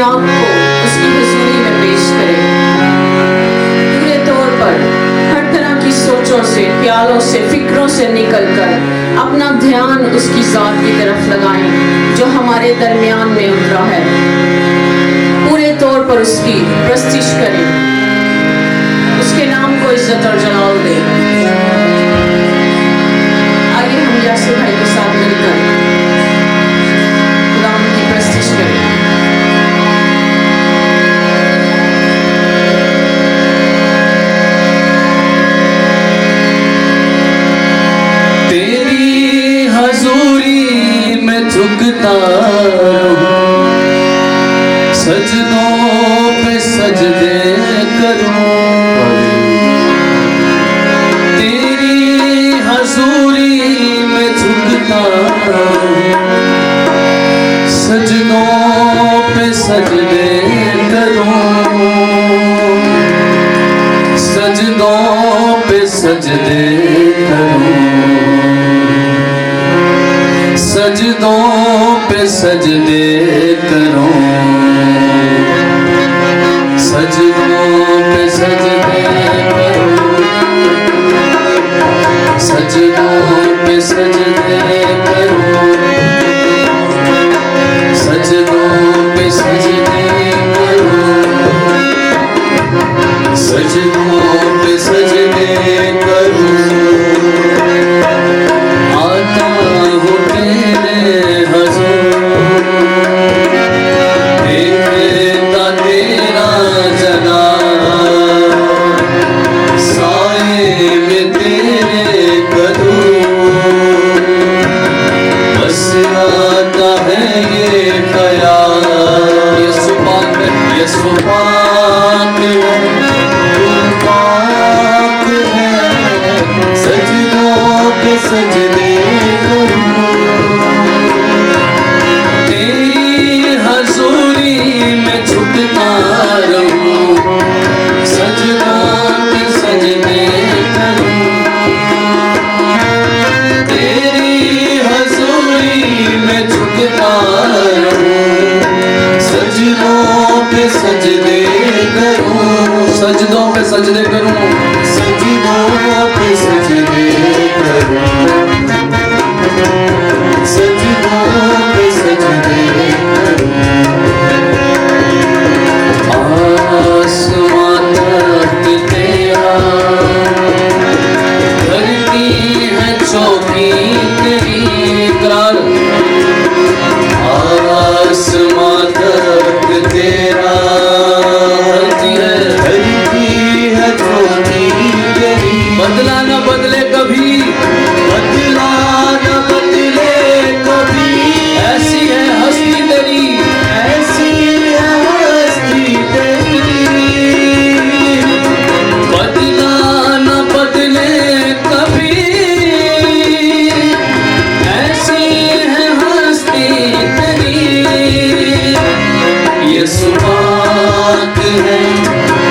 आप को उसकी हुजूरी में पेश करें। पूरे तौर पर हर तरह की सोचों से, ख्यालों से, फिक्रों से निकलकर अपना ध्यान उसकी जात की तरफ लगाएं जो हमारे दरमियान में उतरा है। पूरे तौर पर उसकी प्रस्तिश करें, उसके नाम को इज्जत और जलाल दें। आइए हम यासिर भाई के साथ मिलकर खुदा की प्रस्तिश करें। तेरी हजूरी में झुकता रहूं, सजदों पे सजदे करूं। तेरी हजूरी में झुकता रहूं, सजदों पे सजदे करूं। सजदों पे सजदे करूं, सजदों पे सजदे करूं। सजदों पे सजदे करूं, सजदों पे सजदे करूं। सजदों पे सजदे करूं, सजदों पे सजदे करूं। आता हूँ तेरे हुजूर, देखता तेरा जलाल, साए में तेरे कदम, बस आता है ये ख्याल। यीशु पाक है, यीशु पाक है, तू पाक है। सजदों पे सजदे करूं, तेरी हजूरी में झुकता रहूं, सजदों पे सजदे करूं। तेरी हजूरी में झुकता रहूं, सजदों पे सजदे करूं। सजदों पे सजदे करूं, सजदों पे सजदे करूं। सजदों पे सजदे करूं। आसमां तख्त तेरा, धरती है चौकी तेरी। इकरार, आसमां तख्त तेरा, धरती है चौकी तेरी। बदला न बदले कभी, बदला न बदले कभी। ऐसी है हस्ती तेरी, ऐसी है हस्ती तेरी। बदला न बदले कभी, ऐसी है हस्ती तेरी। यीशु पाक है,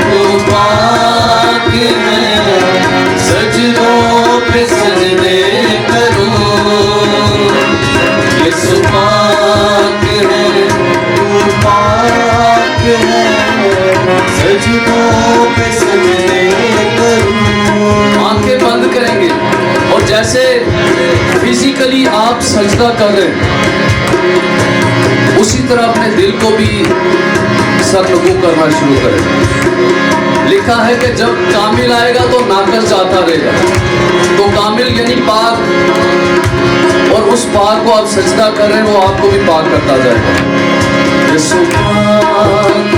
वो पाक है। सजदों पे सजदे करूं, यीशु पाक है, वो पाक है। सजदों पे सजदे करूं। आंखें बंद करेंगे और जैसे फिजिकली आप सजदा कर रहे हैं, उसी तरह अपने दिल को भी सरनगू करना शुरू करें। लिखा है कि जब कामिल आएगा तो नाकस जाता रहेगा। तो कामिल यानी पाक, और उस पाक को आप सजदा कर रहे हैं, वो आपको भी पाक करता जाएगा। यीशु पाक,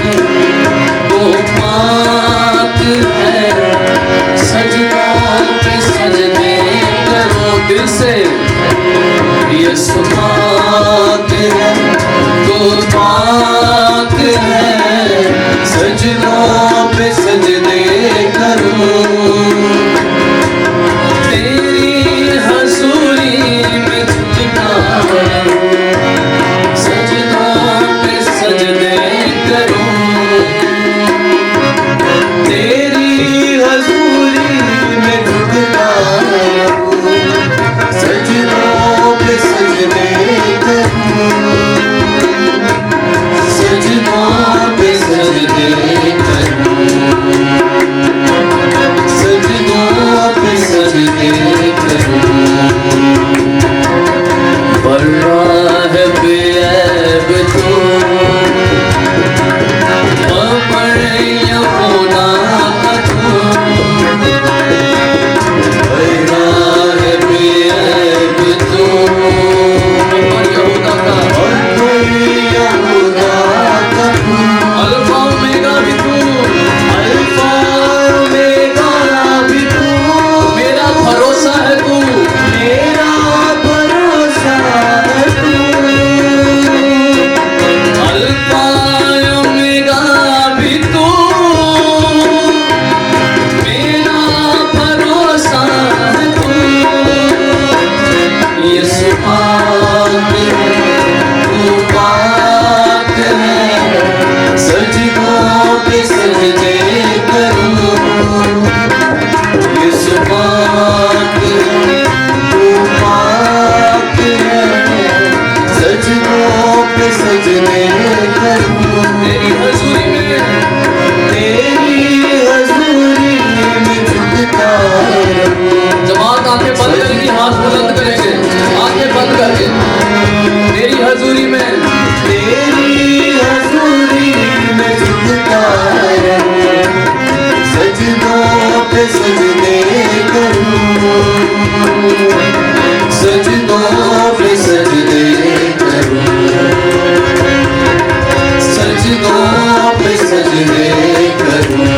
वो पाक है। सजदों पे सजदे करो दिल से। यीशु पाक है, तो पाक है। सजदों पे सजदे करूं, तेरी हजूरी में झुकता रहूं, सजदों पे सजदे करूं। करूं, सजदों पे सजदे करूं, सजदों पे सजदे करूं,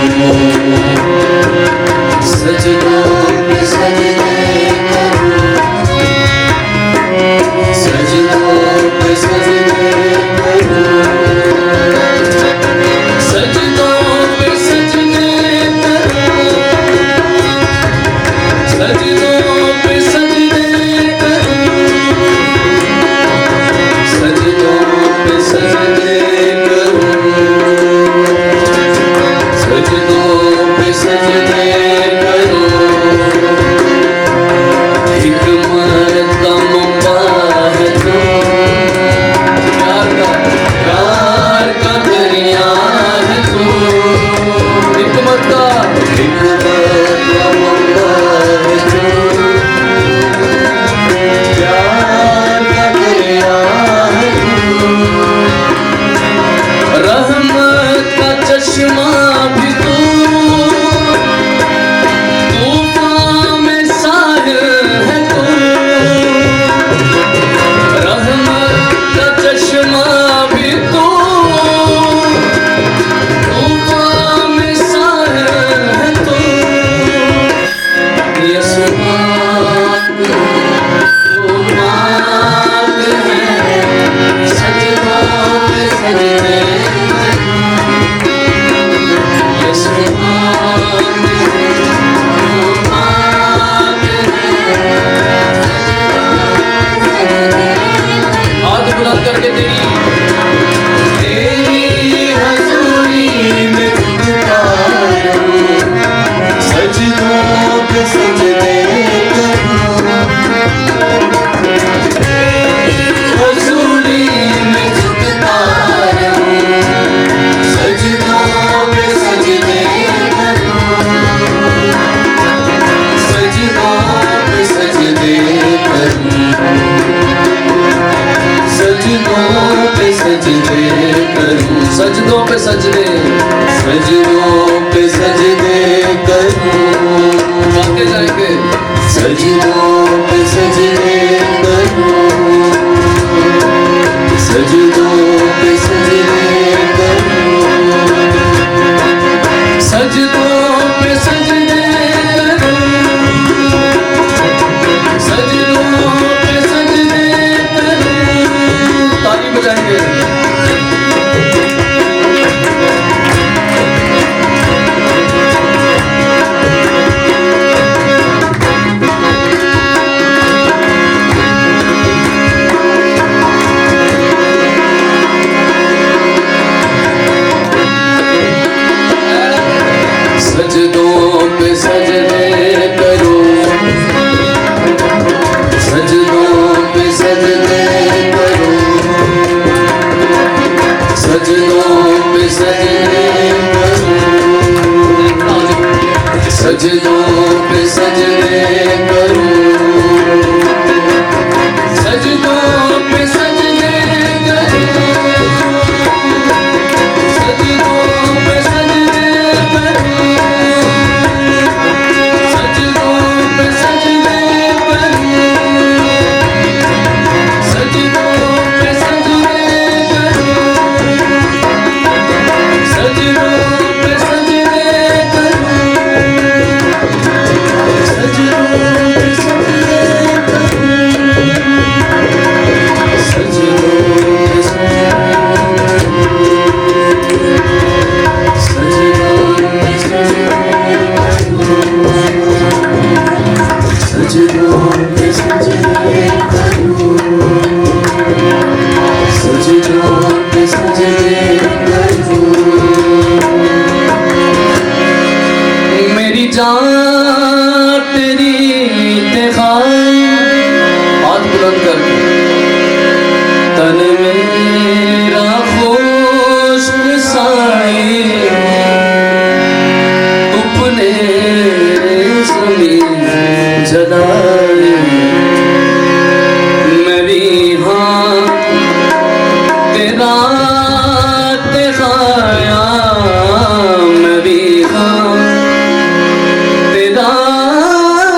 सजदों पे सजदे करूं, सजदों पे सजदे करूं, सजदों पे सजदे करूं, सजदों पे सजदे करूं, सजदों पे सजदे करूं, सजदों पे सजदे करूं, हिकमत का मंबा है तू, प्यार का दरिया है तू, हिकमत का मंबा है तू, प्यार का दरिया है तू, रहमत का चश्मा भी तू, तूफान में साहिल है तू, रहमत का चश्मा भी तू, तूफान में साहिल है तू, ये सुभान सुभान है, सजदों पे सजदे ये सुभान सुभान हाथ बुलंद करके तेरी हजूरी में झुकता रहूं, सजदों पे सजदे करूं, हजूरी में झुकता रहूं, सजदों पे सजदे करूं, सजदों पे सजदे करूं, सजदों पे सजदे करूं, सजदों पे सजदे, सजदों पे सजदे करूं, वाके जाएंगे, सजदों पे सजदे करूं, सजदों पे सजदे करूं, सजदों पे सजदे करूं, सजदों पे सजदे करूं, ताली बजाएंगे, सजदों पे सजदे करूं, सजदों पे सजदे करूं, सजदों पे सजदे करूं, सजदों पे सजदे करूं, सजदों पे सजदे करूं, सजदों पे सजदे करूं, सजदों पे सजदे करूं, सजदों पे सजदे करूं, सजदों पे सजदे तेरा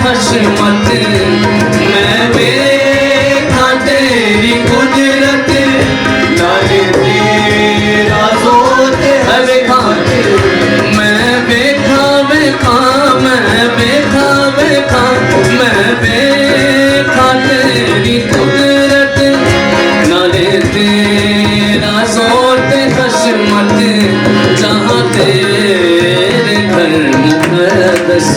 हशमत मैं देखा तेरी कुदरत नाले तेरा जोत है देखा मैं देखा देखा मैं देखा देखा मैं देखा तेरी कुदरत नाले तेरा जोत हशमत जहाँ तेरे घर मुक़द्दस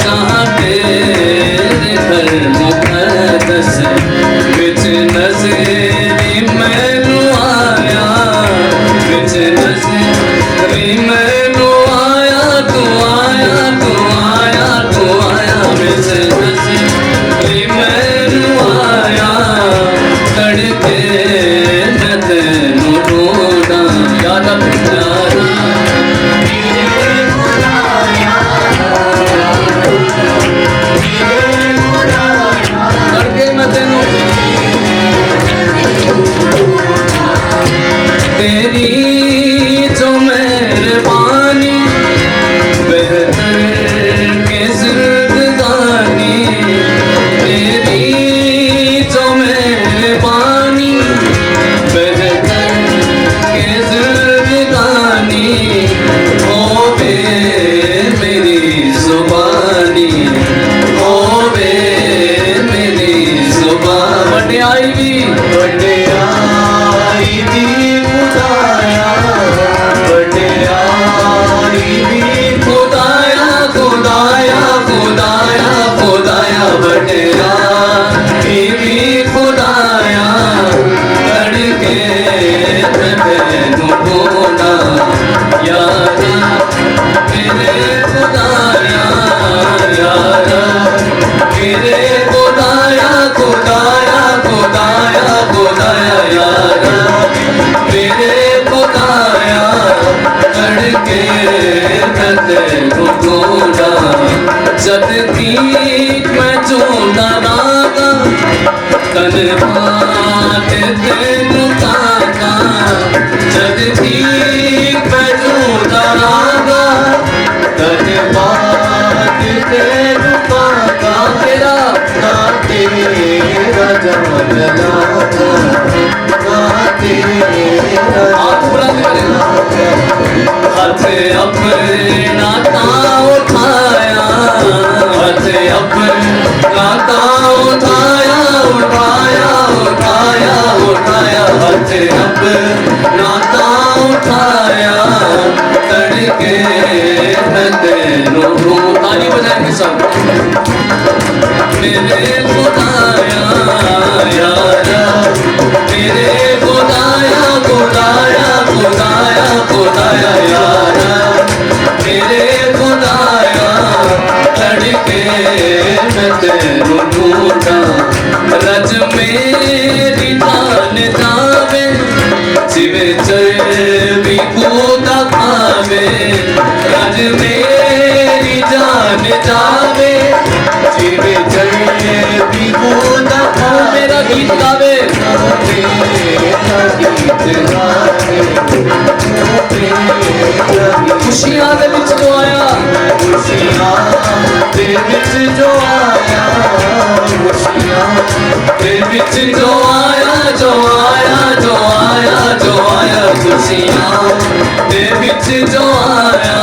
जहाँ तेरे घर मुक़द्दस विच नज़री मैनू आया विच नज़री मैनू आया तू आया तू आया तू आया विच नज़री मैनू आया तड़के मैं तैनू ढूंढा याद तड़के मैं तैनू तेरी जो मेहरबानी बेहतर के जिंदगानी तेरी जो मेहरबानी बेहतर के जिंदगानी होवे मेरी जुबानी होवे मेरी जुबान वड्याई भी खुदाया खुदाया खुदाया खुदाया खुदाया बटिया भी खुदाया तड़के तैनू ढूंढा यारा मेरे खुदाया यारा मेरे खुदाया खुदाया खुदाया खुदाया यारा मेरे खुदाया तड़के तैनू ढूंढा जद ठीक मैं चूंडा रागा तन बात तेनू ताका जद ठीक मैं चूंडा रागा तन बात तेनू ताका तेरा ना तेरा जान लागा ना तेरा हाथ बुलंद करें हाथ अपना उठाया हाथ अपना उठाया उठाया उठाया उठाया हाथ अपना उठाया तड़के तैनू ताली बजाएंगे सब मेरे खुदाया यारा मेरे खुदाया खुदाया खुदाया खुदाया यारा मेरे खुदाया तड़के मैं तैनू ढूंढा रज मेरी जान जावे जिवे चर्बी कूदा खावे रज मेरी जान जावे जिवे चर्बी कूदा खावे मेरा गीत गावे खुशियां दे विच जो आया खुशियां दे विच जो आया खुशियां दे विच जो आया जो आया जो आया जो आया खुशियां दे विच जो आया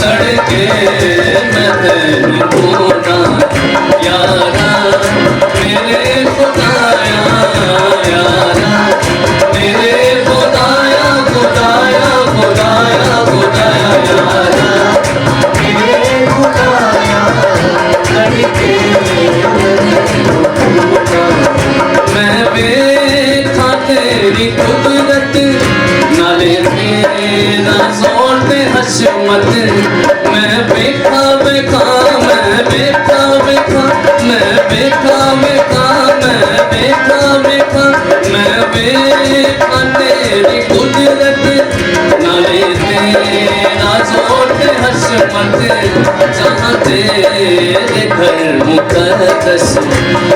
तड़के मैं तैनू ढूंढा यारा मेरे खुदाया यारा मेरे खुदाया खुदाया खुदाया खुदाया यारा मेरे खुदाया तड़के मैं देखा तेरी कुदरत नाले तेरा जोर ते हशमत मैं देखा देखा मैं देखा देखा मैं देखा देखा मैं देखा देखा मैं देखा तेरी कुदरत नाले तेरा जोर ते हशमत जहाँ तेरे घर मुक़द्दस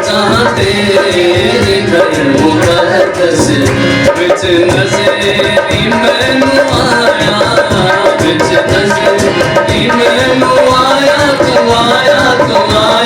जहाँ तेरे घर मुक़द्दस विच नज़री मैनू आया विच नज़री मैनू आया तू आया तू आया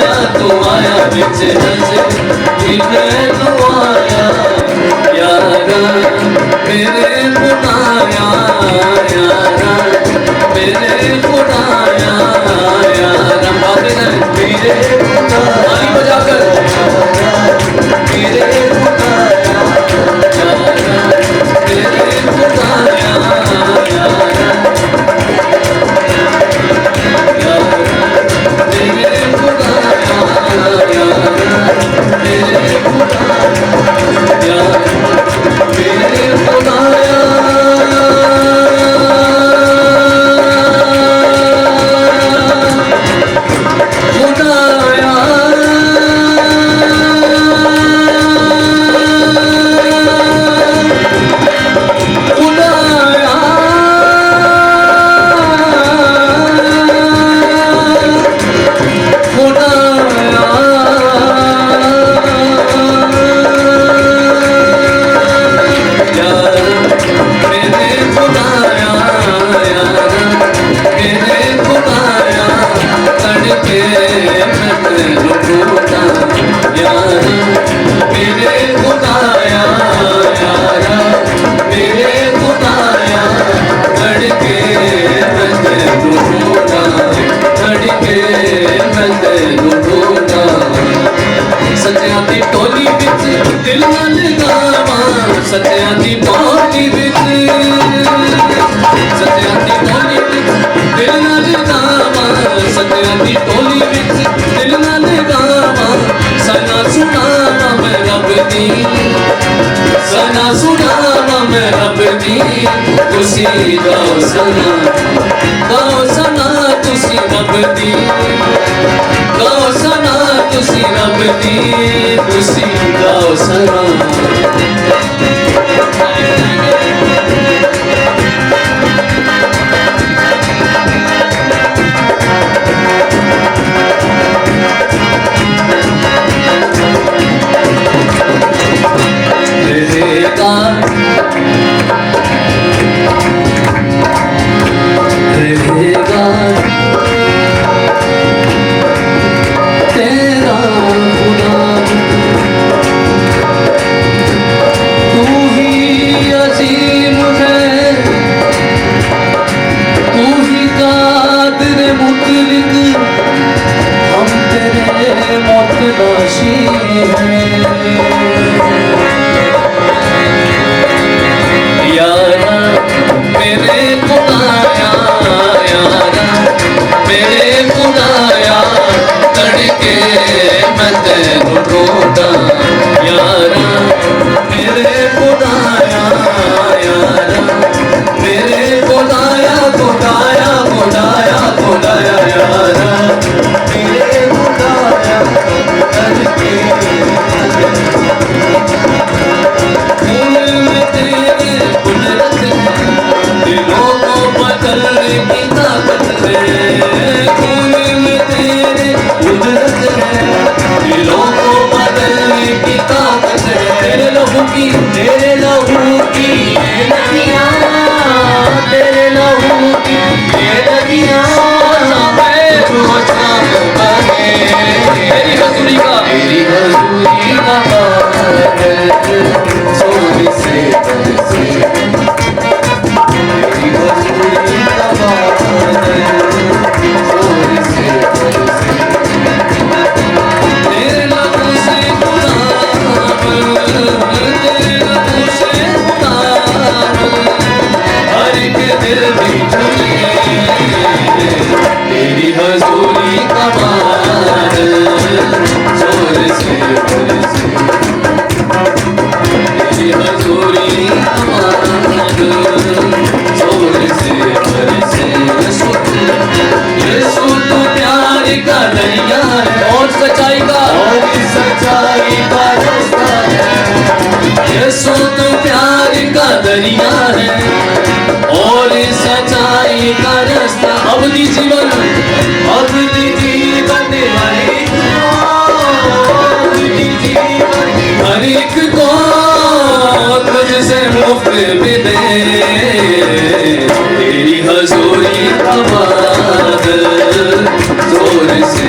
जोर से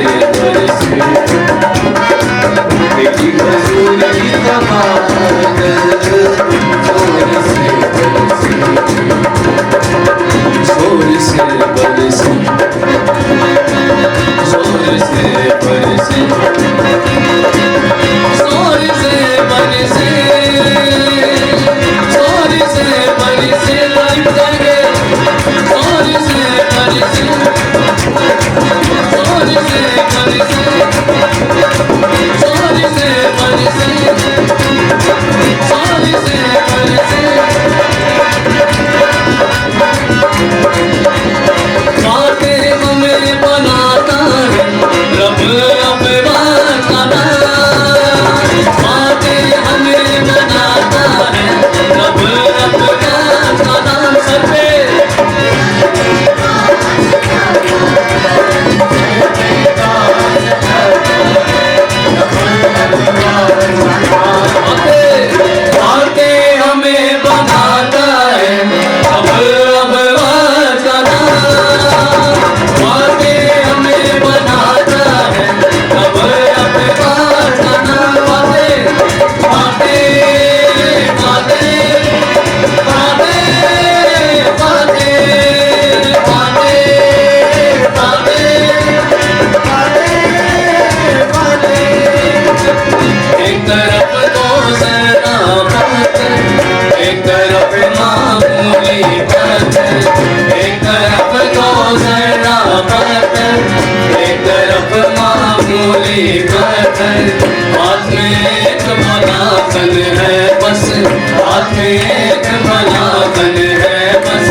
हाथ में एक भला बन है बस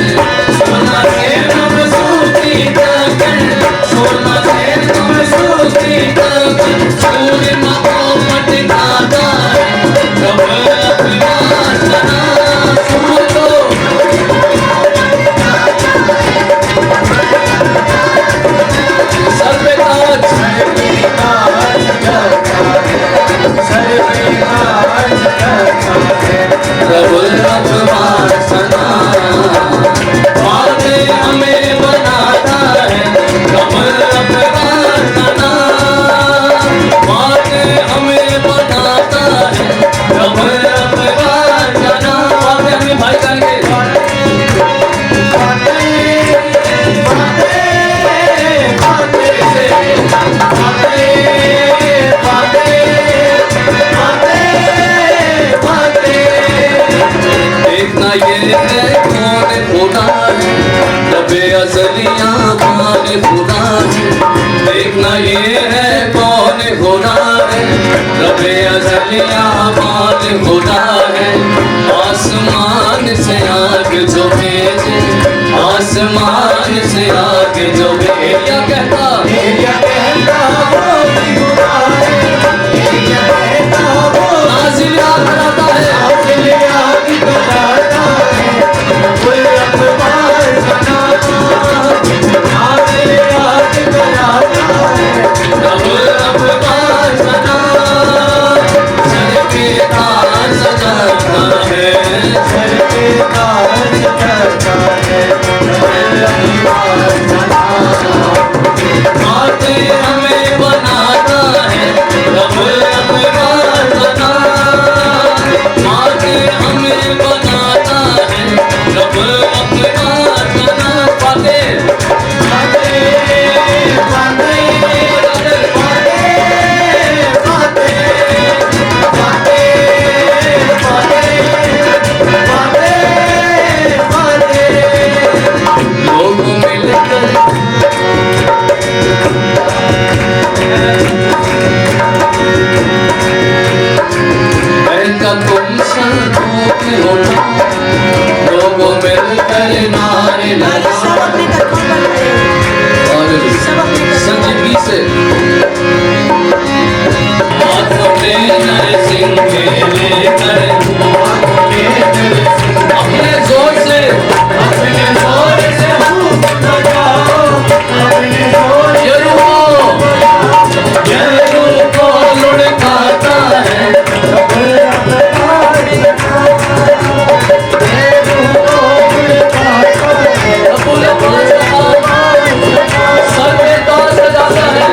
सोना से तुम सूती तकन सोना से तुम सूती तकन सूर्य को मटकाता है रब अपना सना सुन लो सर पे ताज रब अपना सना बातें हमें बनाता है रब अपना सना बातें हमें बनाता है रब अपना सना बातें हमें भाई करेंगे देखना ये है कौन खुदा है रबे असलियां कौन खुदा है देखना ये है कौन खुदा है रबे असलियां कौन खुदा है आसमान से आग जो भेजे आसमान से आग जो भेजे क्या कहता नाज़िल आग कराता है हमें बनाता है रब अपना सना हमें बनाता है रब अपना सना लोग मिलकर का तुम संतोष होना लोगों मिलकर नारे लगा और संजीवनी से हाथों में नरसिंह के लेकर अपने जोर से यरू को लुढ़काता है सर पे ताज सजाता है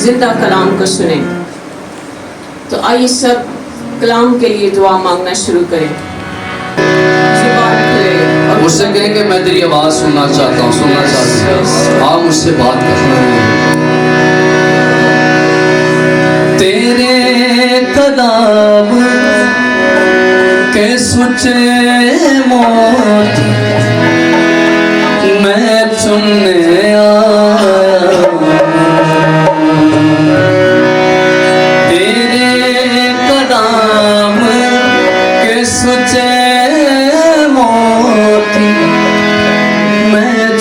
जिंदा कलाम को सुने। तो आइए सब कलाम के लिए दुआ मांगना शुरू करें। जुबान खुले और मुझसे कहेंगे मैं तेरी आवाज सुनना चाहता हूँ, सुनना चाहता हूँ, आप मुझसे बात करना। तेरे कलाम के सुचे मोत मैं चुनने आया, तेरे कलाम के सुचे मोत मैं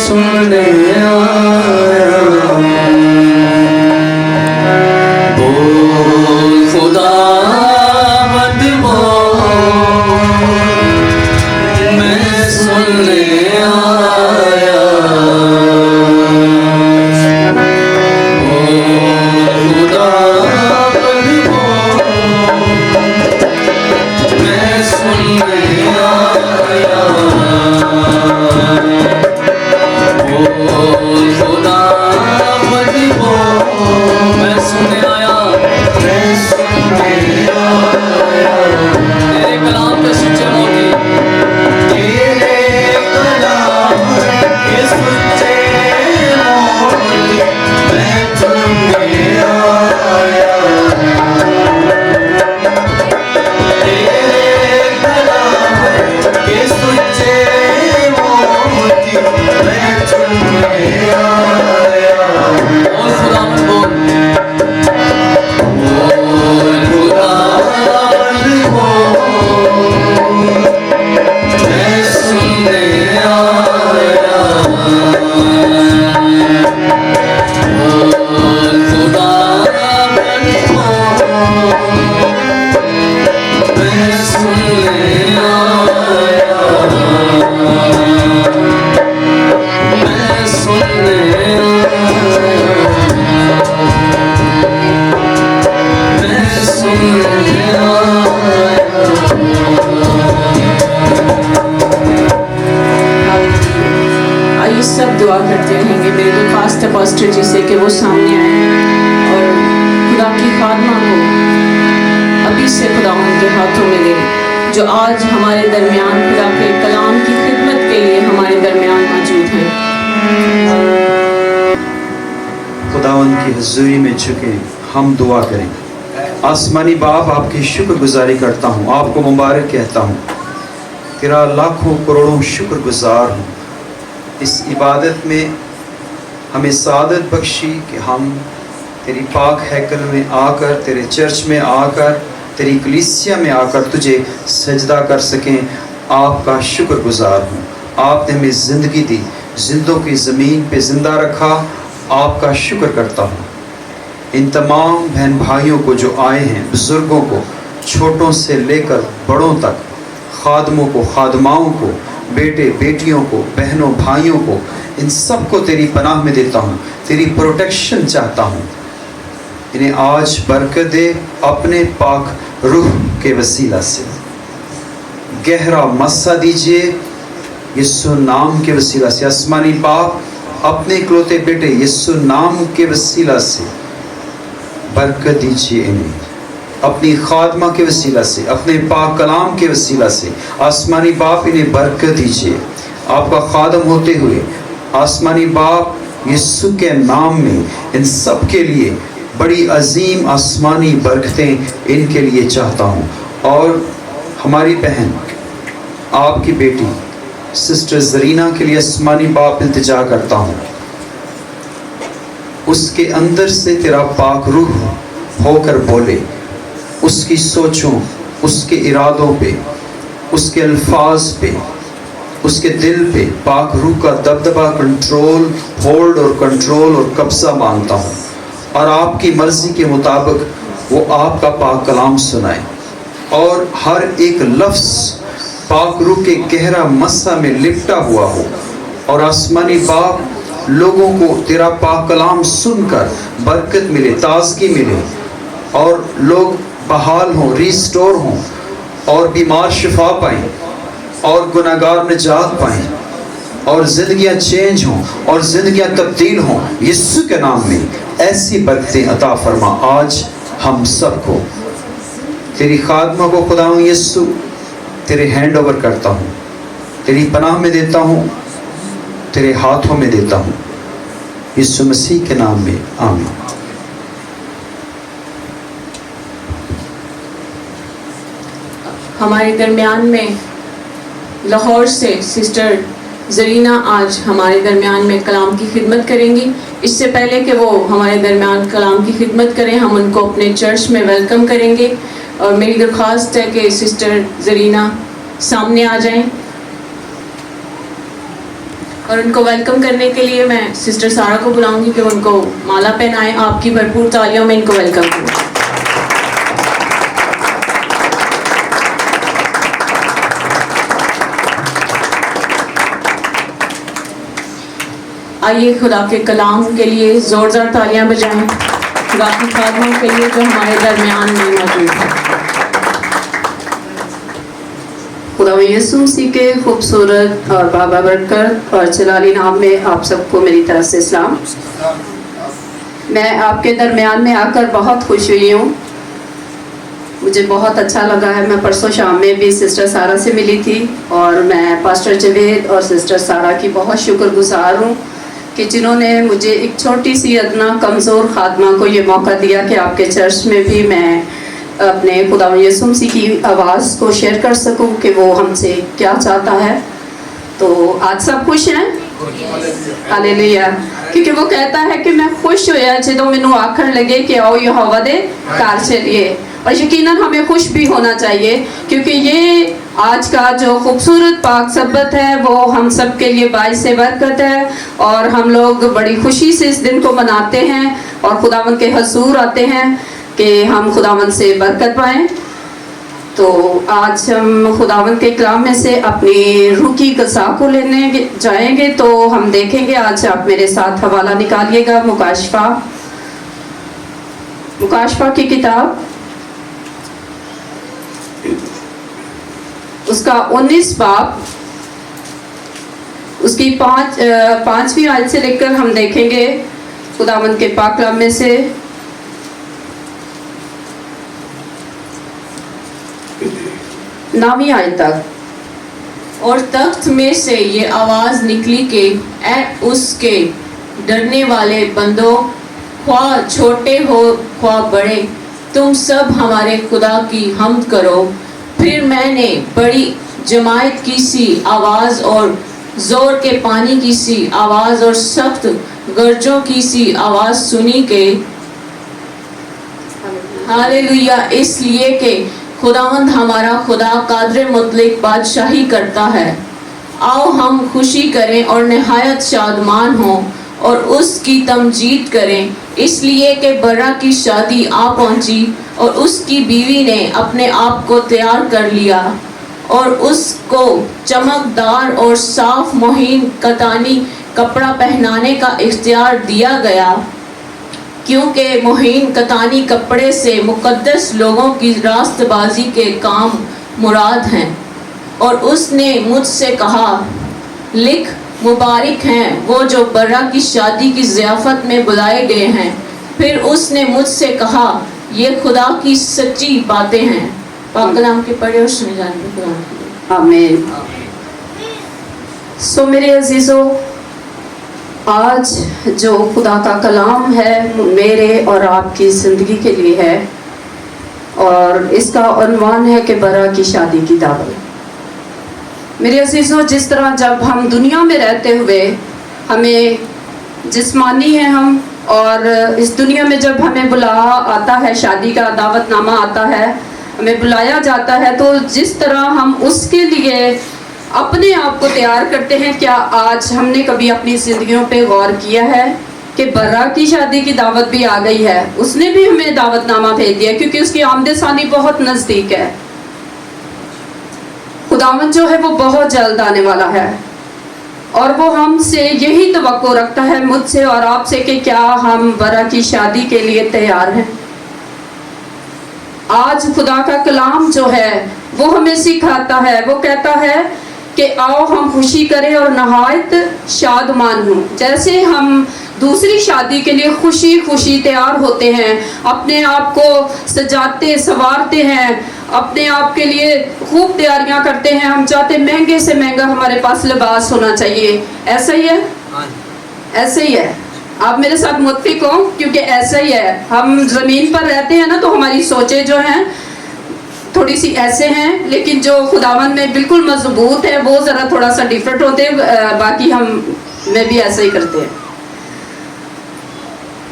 जल्दी से खुदावंद के हाथों में दे, जो आज हमारे दरमियान खुदा के कलाम की खिदमत के लिए हमारे दरमियान मौजूद हैं। खुदावंद की हुजूरी में झुके हम दुआ करें। आसमानी बाप, आपकी शुक्रगुजारी करता हूँ, आपको मुबारक कहता हूँ, तेरा लाखों करोड़ों शुक्रगुजार हूँ। इस इबादत में हमें सादत बख्शी कि हम तेरी पाक हैकल में आकर, तेरे चर्च में आकर, तेरी कलीसिया में आकर तुझे सजदा कर सकें। आपका शुक्रगुजार हूँ। आपने हमें ज़िंदगी दी, जिंदों की ज़मीन पे ज़िंदा रखा, आपका शुक्र करता हूँ। इन तमाम बहन भाइयों को जो आए हैं, बुज़ुर्गों को, छोटों से लेकर बड़ों तक, खादमों को, खादमाओं को, बेटे बेटियों को, बहनों भाइयों को, इन सब को तेरी पनाह में देता हूँ, तेरी प्रोटेक्शन चाहता हूँ। इन्हें आज बरकत दे अपने पाक रूह के वसीला से। गहरा मस्सा दीजिए यीशु नाम के वसीला से। आसमानी बाप, अपने इकलौते बेटे यीशु नाम के वसीला से बरकत दीजिए इन्हें, अपनी खादमा के वसीला से, अपने पाक कलाम के वसीला से। आसमानी बाप, इन्हें बरकत दीजिए आपका खादम होते हुए। आसमानी बाप, यीशु के नाम में इन सब के लिए बड़ी अजीम आसमानी बरकतें इनके लिए चाहता हूँ। और हमारी बहन, आपकी बेटी सिस्टर जरीना के लिए आसमानी बाप इल्तिजा करता हूँ, उसके अंदर से तेरा पाक रूह होकर बोले, उसकी सोचों, उसके इरादों पे, उसके अल्फाज पे, उसके दिल पे पाक रूह का दबदबा, कंट्रोल, होल्ड और कंट्रोल और कब्जा मांगता हूँ। और आपकी मर्ज़ी के मुताबिक वो आपका पाक कलाम सुनाए और हर एक लफ्ज़ पाक रूह के गहरा मस्सा में लिपटा हुआ हो। और आसमानी बाप, लोगों को तेरा पाक कलाम सुनकर बरकत मिले, ताजगी मिले, और लोग बहाल हों, रिस्टोर हों, और बीमार शिफा पाएँ, और गुनाहगार निजात पाएँ, और ज़िंदगियाँ चेंज हों, और ज़िंदगियाँ तब्दील हों। यीशु के नाम में ऐसी बरकतें अता फरमा आज हम सबको। तेरी खादमा को खुदाऊँ यीशु तेरे हैंड ओवर करता हूँ, तेरी पनाह में देता हूँ, तेरे हाथों में देता हूँ, यीशु मसीह के नाम में, आमीन। हमारे दरमियान में लाहौर से सिस्टर जरीना आज हमारे दरमियान में कलाम की खिदमत करेंगी। इससे पहले कि वो हमारे दरमियान कलाम की खिदमत करें, हम उनको अपने चर्च में वेलकम करेंगे। और मेरी दरख्वास्त है कि सिस्टर जरीना सामने आ जाएं। और उनको वेलकम करने के लिए मैं सिस्टर सारा को बुलाऊंगी कि उनको माला पहनाएं। आपकी भरपूर तालियों में इनको वेलकम करूँ। आइए खुदा के कलाम के लिए ज़ोरदार तालियां बजाएं, खुदा की खादमों के लिए जो हमारे दरमियान में मौजूद है। खुदा यीशु मसीह के खूबसूरत और बाबा बरकत और जलाली नाम में आप सबको मेरी तरफ से सलाम। मैं आपके दरमियान में आकर बहुत खुश हुई हूँ, मुझे बहुत अच्छा लगा है। मैं परसों शाम में भी सिस्टर सारा से मिली थी और मैं पास्टर जवेद और सिस्टर सारा की बहुत शुक्रगुजार हूँ कि जिन्होंने मुझे एक छोटी सी अदना कमज़ोर खादमा को ये मौका दिया कि आपके चर्च में भी मैं अपने खुदा यीशु मसीह की आवाज़ को शेयर कर सकूं कि वो हमसे क्या चाहता है। तो आज सब खुश हैं, हालेलुया, क्योंकि वो कहता है कि मैं खुश होया जो मैनू आखर लगे कि आओ यहोवा दे घर चलिए। और यकीनन हमें खुश भी होना चाहिए, क्योंकि ये आज का जो खूबसूरत पाक सब्बत है वो हम सब के लिए बाइस बरकत है और हम लोग बड़ी खुशी से इस दिन को मनाते हैं और खुदावंद के हजूर आते हैं कि हम खुदावंद से बरकत पाएँ। तो आज हम खुदावंद के कलाम में से अपनी रूह की ग़ज़ा को लेने जाएंगे। तो हम देखेंगे, आज आप मेरे साथ हवाला निकालिएगा मुकाशफा की किताब, उसका 19 बाब, उसकी 5वीं आयत से लेकर हम देखेंगे खुदावंद के पाक कलाम में से 9वीं आयत तक। और तख्त में से ये आवाज निकली कि ऐ उसके डरने वाले बंदो, ख्वाह छोटे हो ख्वाह बड़े, तुम सब हमारे खुदा की हम्द करो। फिर मैंने बड़ी जमायत की सी आवाज और जोर के पानी की सी आवाज और सख्त गर्जों की सी आवाज सुनी के हालेलुया, इसलिए कि खुदावंद हमारा खुदा कादर मुतलक बादशाही करता है। आओ हम खुशी करें और नहायत शादमान हों और उसकी तमजीद करें, इसलिए कि बर्रा की शादी आ पहुंची और उसकी बीवी ने अपने आप को तैयार कर लिया और उसको चमकदार और साफ मोहीन कतानी कपड़ा पहनाने का इख्तियार दिया गया, क्योंकि मोहीन कतानी कपड़े से मुकद्दस लोगों की रास्तबाजी के काम मुराद हैं। और उसने मुझसे कहा, लिख, मुबारक हैं वो जो बर्रा की शादी की ज़ियाफ़त में बुलाए गए हैं। फिर उसने मुझसे कहा, ये खुदा की सच्ची बातें हैं। पाक कलाम के पढ़े और सुने जाने खुदा की। आमीन। सो मेरे अजीज़ों, आज जो खुदा का कलाम है मेरे और आपकी ज़िंदगी के लिए है और इसका उन्वान है कि बर्रा की शादी की दावत। मेरे अजीज़ों, जिस तरह जब हम दुनिया में रहते हुए हमें जिस्मानी है हम, और इस दुनिया में जब हमें बुला आता है, शादी का दावतनामा आता है, हमें बुलाया जाता है, तो जिस तरह हम उसके लिए अपने आप को तैयार करते हैं, क्या आज हमने कभी अपनी ज़िंदगियों पे गौर किया है कि बर्रा की शादी की दावत भी आ गई है? उसने भी हमें दावतनामा भेज दिया क्योंकि उसकी आमदसानी बहुत नज़दीक है। खुदावंद जो है वो बहुत जल्द आने वाला है और वो हमसे यही तवक्को रखता है, मुझसे और आपसे, कि क्या हम बर्रा की शादी के लिए तैयार हैं। आज खुदा का कलाम जो है वो हमें सिखाता है, वो कहता है कि आओ हम खुशी करें और नहायत शादमान हों। जैसे हम दूसरी शादी के लिए खुशी खुशी तैयार होते हैं, अपने आप को सजाते संवारते हैं, अपने आप के लिए खूब तैयारियां करते हैं, हम चाहते महंगे से महंगा हमारे पास लिबास होना चाहिए। ऐसा ही है, ऐसे ही है। आप मेरे साथ मुत्फिक हो, क्योंकि ऐसा ही है। हम ज़मीन पर रहते हैं ना, तो हमारी सोचें जो हैं थोड़ी सी ऐसे हैं, लेकिन जो खुदावंद में बिल्कुल मजबूत है वो ज़रा थोड़ा सा डिफरेंट होते हैं। बाकी हम में भी ऐसा ही करते हैं।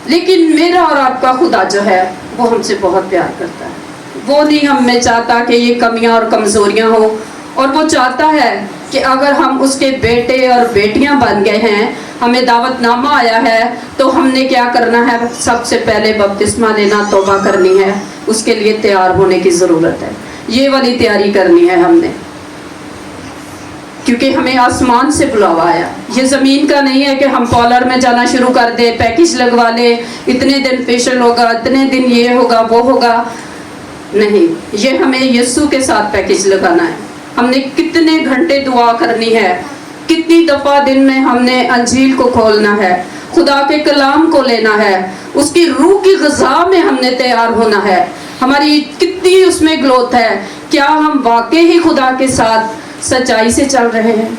लेकिन मेरा और आपका खुदा जो है वो हमसे बहुत प्यार करता है। वो नहीं हम में चाहता कि ये कमियां और कमज़ोरियां हो, और वो चाहता है कि अगर हम उसके बेटे और बेटियां बन गए हैं, हमें दावतनामा आया है, तो हमने क्या करना है? सबसे पहले बपतिस्मा लेना, तौबा करनी है, उसके लिए तैयार होने की ज़रूरत है। ये वाली तैयारी करनी है हमने, क्योंकि हमें आसमान से बुलावा आया। ये ज़मीन का नहीं है कि हम पॉलर में जाना शुरू कर दे, पैकेज लगवा ले, इतने दिन फेशियल होगा, इतने दिन ये होगा वो होगा। नहीं, ये हमें यीशु के साथ पैकेज लगाना है। हमने कितने घंटे दुआ करनी है, कितनी दफ़ा दिन में हमने अंजील को खोलना है, खुदा के कलाम को लेना है, उसकी रूह की ग़िज़ा में हमने तैयार होना है। हमारी कितनी उसमें ग्रोथ है। क्या हम वाकई ही खुदा के साथ सच्चाई से चल रहे हैं?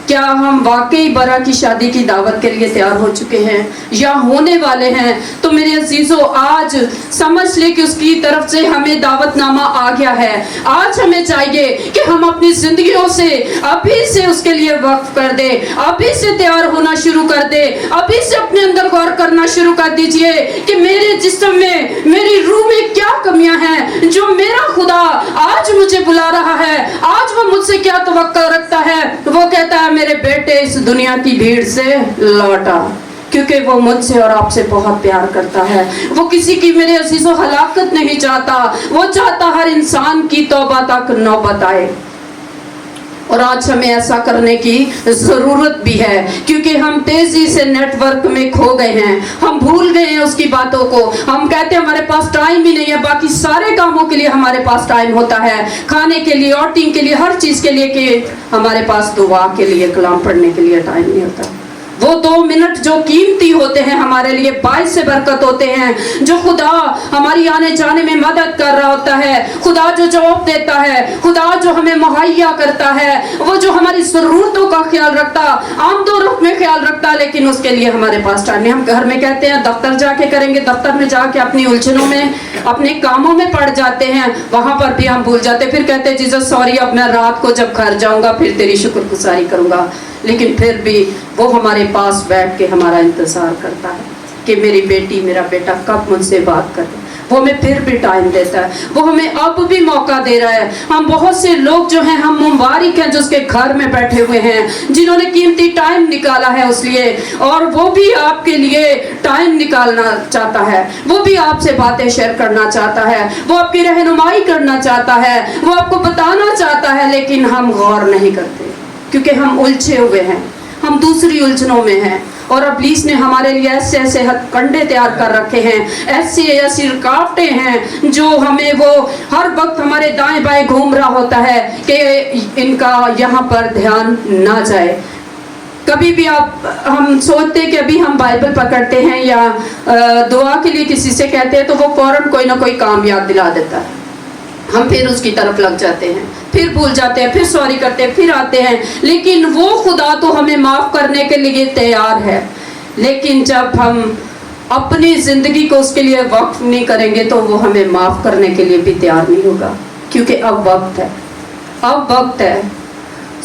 क्या हम वाकई बर्रा की शादी की दावत के लिए तैयार हो चुके हैं या होने वाले हैं? तो मेरे अजीज़ों, आज समझ ले कि उसकी तरफ से हमें दावतनामा आ गया है। आज हमें चाहिए कि हम अपनी ज़िंदगियों से अभी से उसके लिए वक्फ कर दे, अभी से तैयार होना शुरू कर दे, अभी से अपने अंदर गौर करना शुरू कर दीजिए कि मेरे जिस्म में, मेरी रूह में क्या कमियां हैं, जो मेरा खुदा आज मुझे बुला रहा है। आज वो मुझसे क्या तवक्को रखता है? वो कहता है, मेरे बेटे, इस दुनिया की भीड़ से लौट आ, क्योंकि वो मुझसे और आपसे बहुत प्यार करता है। वो किसी की, मेरे अजीज़ों, हलाकत नहीं चाहता। वो चाहता हर इंसान की तौबा तक नौबत आए। और आज हमें ऐसा करने की ज़रूरत भी है, क्योंकि हम तेज़ी से नेटवर्क में खो गए हैं। हम भूल गए हैं उसकी बातों को। हम कहते हैं हमारे पास टाइम ही नहीं है। बाकी सारे कामों के लिए हमारे पास टाइम होता है, खाने के लिए, आउटिंग के लिए, हर चीज़ के लिए, कि हमारे पास दुआ के लिए, कलाम पढ़ने के लिए टाइम नहीं होता। वो 2 मिनट जो कीमती होते हैं हमारे लिए बाइस से बरकत होते हैं, जो खुदा हमारी आने जाने में मदद कर रहा होता है, खुदा जो जवाब देता है, खुदा जो हमें मुहैया करता है, वो जो हमारी जरूरतों का ख्याल रखता, आमदोरफ्त में ख्याल रखता, लेकिन उसके लिए हमारे पास टाइम नहीं। हम घर में कहते हैं दफ्तर जाके करेंगे, दफ्तर में जाके अपनी उलझनों में अपने कामों में पड़ जाते हैं, वहां पर भी हम भूल जाते, फिर कहते हैं जीसस सॉरी, अब मैं रात को जब घर जाऊंगा फिर तेरी शुक्रगुजारी करूंगा। लेकिन फिर भी वो हमारे पास बैठ के हमारा इंतजार करता है कि मेरी बेटी मेरा बेटा कब मुझसे बात करे। वो हमें फिर भी टाइम देता है, वो हमें अब भी मौका दे रहा है। हम बहुत से लोग जो हैं, हम मुबारक हैं जो उसके घर में बैठे हुए हैं, जिन्होंने कीमती टाइम निकाला है उस लिए, और वो भी आपके लिए टाइम निकालना चाहता है, वो भी आपसे बातें शेयर करना चाहता है, वो आपकी रहनुमाई करना चाहता है, वो आपको बताना चाहता है, लेकिन हम गौर नहीं करते क्योंकि हम उलझे हुए हैं, हम दूसरी उलझनों में हैं। और इब्लीस ने हमारे लिए ऐसे ऐसे हथकंडे तैयार कर रखे हैं, ऐसी ऐसी रुकावटें हैं जो हमें वो हर वक्त हमारे दाएं बाएं घूम रहा होता है कि इनका यहाँ पर ध्यान ना जाए। कभी भी हम सोचते हैं कि अभी हम बाइबल पकड़ते हैं या दुआ के लिए किसी से कहते हैं तो वो फौरन कोई ना कोई काम याद दिला देता है, हम फिर उसकी तरफ लग जाते हैं, फिर भूल जाते हैं, फिर सॉरी करते हैं, फिर आते हैं। लेकिन वो खुदा तो हमें माफ़ करने के लिए तैयार है, लेकिन जब हम अपनी ज़िंदगी को उसके लिए वक्फ नहीं करेंगे तो वो हमें माफ़ करने के लिए भी तैयार नहीं होगा, क्योंकि अब वक्त है, अब वक्त है।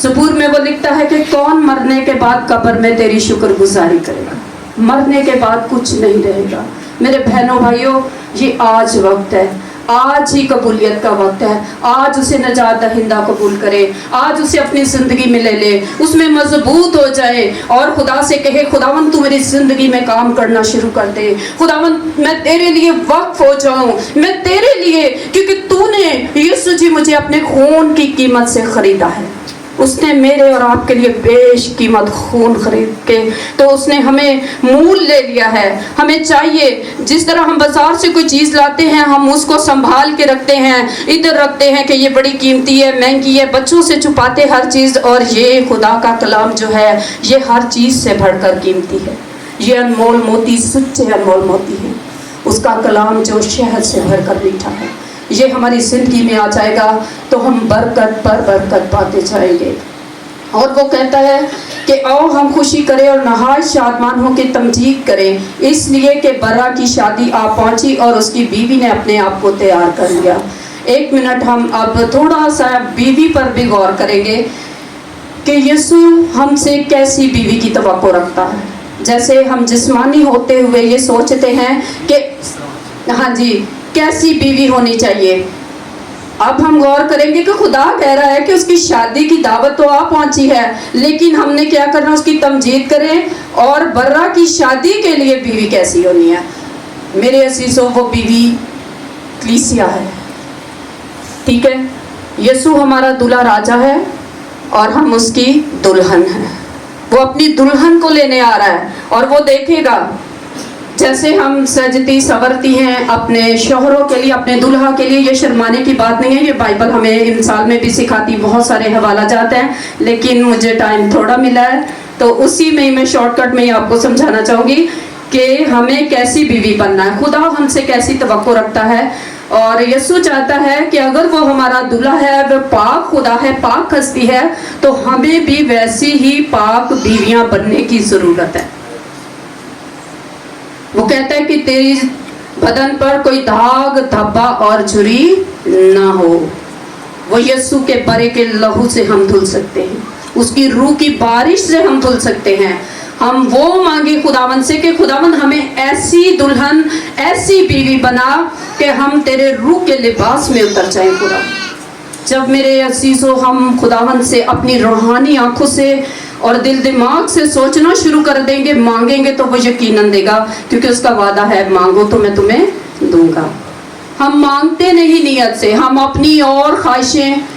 ज़बूर में वो लिखता है कि कौन मरने के बाद कब्र में तेरी शुक्रगुजारी करेगा, मरने के बाद कुछ नहीं रहेगा। मेरे बहनों भाइयों, ये आज वक्त है, आज ही कबूलियत का वक्त है। आज उसे नजात दहिंदा कबूल करे, आज उसे अपनी ज़िंदगी में ले ले, उसमें मजबूत हो जाए और खुदा से कहे खुदावन तू मेरी ज़िंदगी में काम करना शुरू कर दे, खुदावन मैं तेरे लिए वक्फ हो जाऊं, मैं तेरे लिए, क्योंकि तूने यीशु जी मुझे अपने खून की कीमत से ख़रीदा है। उसने मेरे और आपके लिए बेशकीमत खून खरीद के तो उसने हमें मूल ले लिया है। हमें चाहिए जिस तरह हम बाजार से कोई चीज़ लाते हैं हम उसको संभाल के रखते हैं, इधर रखते हैं कि ये बड़ी कीमती है, महंगी है, बच्चों से छुपाते हर चीज़, और ये खुदा का कलाम जो है ये हर चीज़ से बढ़कर कीमती है। ये अनमोल मोती, सच्चे अनमोल मोती है, उसका कलाम जो शहद से भरकर मीठा है। ये हमारी ज़िंदगी में आ जाएगा तो हम बरकत पर बरकत पाते जाएंगे। और वो कहता है कि आओ हम खुशी करें और नहाय शादमान हो के तमजीद करें, इसलिए कि बर्रा की शादी आ पहुंची और उसकी बीवी ने अपने आप को तैयार कर लिया। 1 मिनट हम अब थोड़ा सा बीवी पर भी गौर करेंगे कि यीशु हमसे कैसी बीवी की तवक्को रखता है। जैसे हम जिस्मानी होते हुए ये सोचते हैं कि हाँ जी कैसी बीवी होनी चाहिए, अब हम गौर करेंगे कि खुदा कह रहा है कि उसकी शादी की दावत तो आ पहुंची है, लेकिन हमने क्या करना, उसकी तमजीद करें। और बर्रा की शादी के लिए बीवी कैसी होनी है मेरे अजीजों, वो बीवी कलीसिया है, ठीक है। यीशु हमारा दूल्हा राजा है और हम उसकी दुल्हन हैं। वो अपनी दुल्हन को लेने आ रहा है और वो देखेगा जैसे हम सजती संवरती हैं अपने शोहरों के लिए, अपने दुल्हा के लिए। ये शर्माने की बात नहीं है, ये बाइबल हमें इंसाल में भी सिखाती, बहुत सारे हवाला जाते हैं, लेकिन मुझे टाइम थोड़ा मिला है तो उसी में मैं शॉर्टकट में ही आपको समझाना चाहूँगी कि हमें कैसी बीवी बनना है, खुदा हमसे कैसी तवक्को रखता है। और यीशु चाहता है कि अगर वो हमारा दूल्हा है, वो पाक खुदा है, पाक हस्ती है, तो हमें भी वैसी ही पाक बीवियाँ बनने की ज़रूरत है। वो कहता है कि तेरी बदन पर कोई दाग धब्बा और झुर्री ना हो। वो यीशु के बरे के लहू से हम धुल सकते हैं, उसकी रूह की बारिश से हम धुल सकते हैं। हम वो मांगे खुदावन से कि खुदावन हमें ऐसी दुल्हन, ऐसी बीवी बना कि हम तेरे रूह के लिबास में उतर जाएं खुदा। जब मेरे अजीजों हम खुदावन से अपनी रूहानी आंखों से और दिल दिमाग से सोचना शुरू कर देंगे, मांगेंगे तो वो यकीनन देगा, क्योंकि उसका वादा है मांगो तो मैं तुम्हें दूंगा। हम मांगते नहीं नियत से, हम अपनी और ख्वाहिशें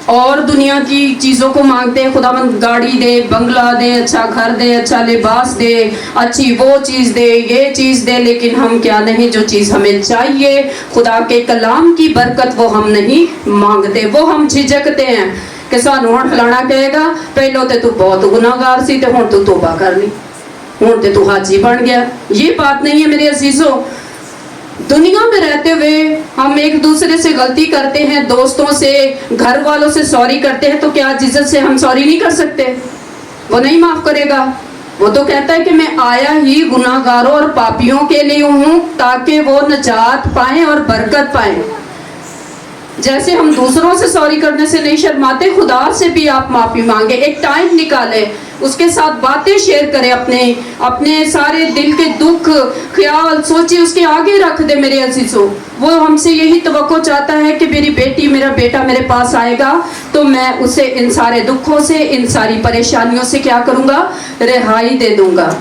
और दुनिया की चीज़ों को मांगते हैं। खुदावंद गाड़ी दे, बंगला दे, अच्छा घर दे, अच्छा लिबास दे, अच्छी वो चीज़ दे, ये चीज़ दे, लेकिन हम क्या नहीं, जो चीज़ हमें चाहिए खुदा के कलाम की बरकत वो हम नहीं मांगते। वो हम झिझकते हैं कि सानू हुण फलाना कहेगा पहले तो तू बहुत गुनाहगार सी ते हुण तू तौबा कर ली, हूँ तो तू हाजी बन गया। ये बात नहीं है मेरे अजीजों। दुनिया में रहते हुए हम एक दूसरे से गलती करते हैं, दोस्तों से, घर वालों से सॉरी करते हैं, तो क्या जीसस से हम सॉरी नहीं कर सकते? वो नहीं माफ करेगा। वो तो कहता है कि मैं आया ही गुनाहगारों और पापियों के लिए हूँ ताकि वो निजात पाएं और बरकत पाएं। जैसे हम दूसरों से सॉरी करने से नहीं शर्माते, खुदा से भी आप माफी मांगे, एक टाइम निकाले, उसके साथ बातें शेयर करें, अपने सारे दिल के दुख ख्याल सोचिए, उसके आगे रख दे मेरे अजीजों। वो हमसे यही तवक्को चाहता है कि मेरी बेटी मेरा बेटा मेरे पास आएगा तो मैं उसे इन सारे दुखों से, इन सारी परेशानियों से क्या करूँगा? रिहाई दे दूंगा।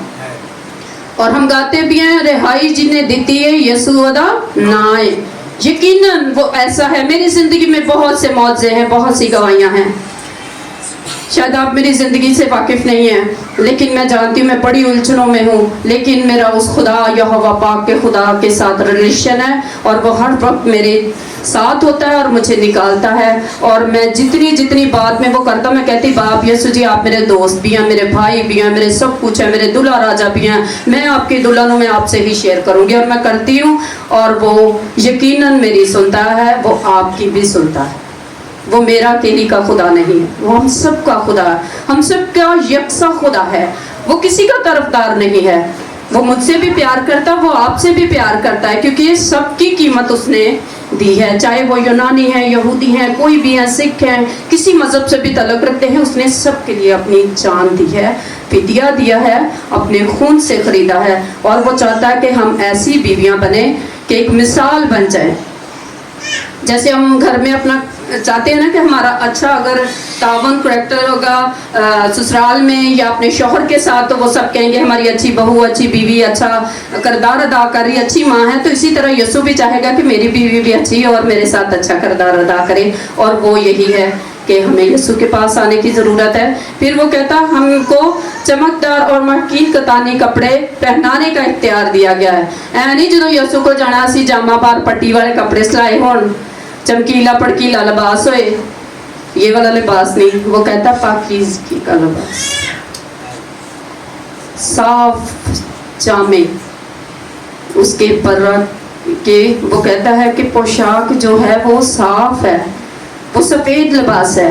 और हम गाते भी हैं, रिहाई जिन्हें देती है यीशु अदा नाए। यकीनन वो ऐसा है। मेरी जिंदगी में बहुत से मौजे हैं, बहुत सी गवाहियां हैं। शायद आप मेरी ज़िंदगी से वाकिफ़ नहीं हैं, लेकिन मैं जानती हूँ मैं बड़ी उलझनों में हूँ, लेकिन मेरा उस खुदा यहोवा पाक के खुदा के साथ रिलेशन है और वो हर वक्त मेरे साथ होता है और मुझे निकालता है। और मैं जितनी बात में वो करता, मैं कहती बाप यीशु जी आप मेरे दोस्त भी हैं, मेरे भाई भी हैं, मेरे सब कुछ है, मेरे दुल्हा राजा भी हैं, मैं आपकी दुल्हनों में आपसे ही शेयर करूँगी। और मैं करती हूँ और वो यकीनन मेरी सुनता है, वो आपकी भी सुनता है। वो मेरा अकेली का खुदा नहीं है, वो हम सब का खुदा है, हम सब का यकसा खुदा है। वो किसी का तरफदार नहीं है। वो मुझसे भी प्यार करता है, वो आपसे भी प्यार करता है, क्योंकि ये सबकी कीमत उसने दी है। चाहे वो यूनानी है, यहूदी है, कोई भी है, सिख है, किसी मजहब से भी तल्लुक़ रखते हैं, उसने सबके लिए अपनी जान दी है, फिदिया दिया है, अपने खून से खरीदा है। और वो चाहता है कि हम ऐसी बीवियाँ बने कि एक मिसाल बन जाए। जैसे हम घर में अपना चाहते हैं ना कि हमारा अच्छा अगर तावन करैक्टर होगा ससुराल में या अपने शौहर के साथ, तो वो सब कहेंगे हमारी अच्छी बहू, अच्छी बीवी, अच्छा किरदार अदा कर रही, अच्छी माँ है। तो इसी तरह यीशु भी चाहेगा कि मेरी बीवी भी अच्छी है और मेरे साथ अच्छा किरदार अदा करे। और वो यही है कि हमें यीशु के पास आने की ज़रूरत है। फिर वो कहता हमको चमकदार और मकीन कतानी कपड़े पहनाने का इख्तियार दिया गया है। ऐ नहीं जो यीशु को जाना सी जामा बार पट्टी वाले कपड़े सिलाए होन, चमकीला पड़कीला लिबास होए, ये वाला लिबास नहीं। वो कहता पाकीज़गी का लिबास, साफ जामे उसके पर के। वो कहता है कि पोशाक जो है वो साफ है, वो सफ़ेद लिबास है।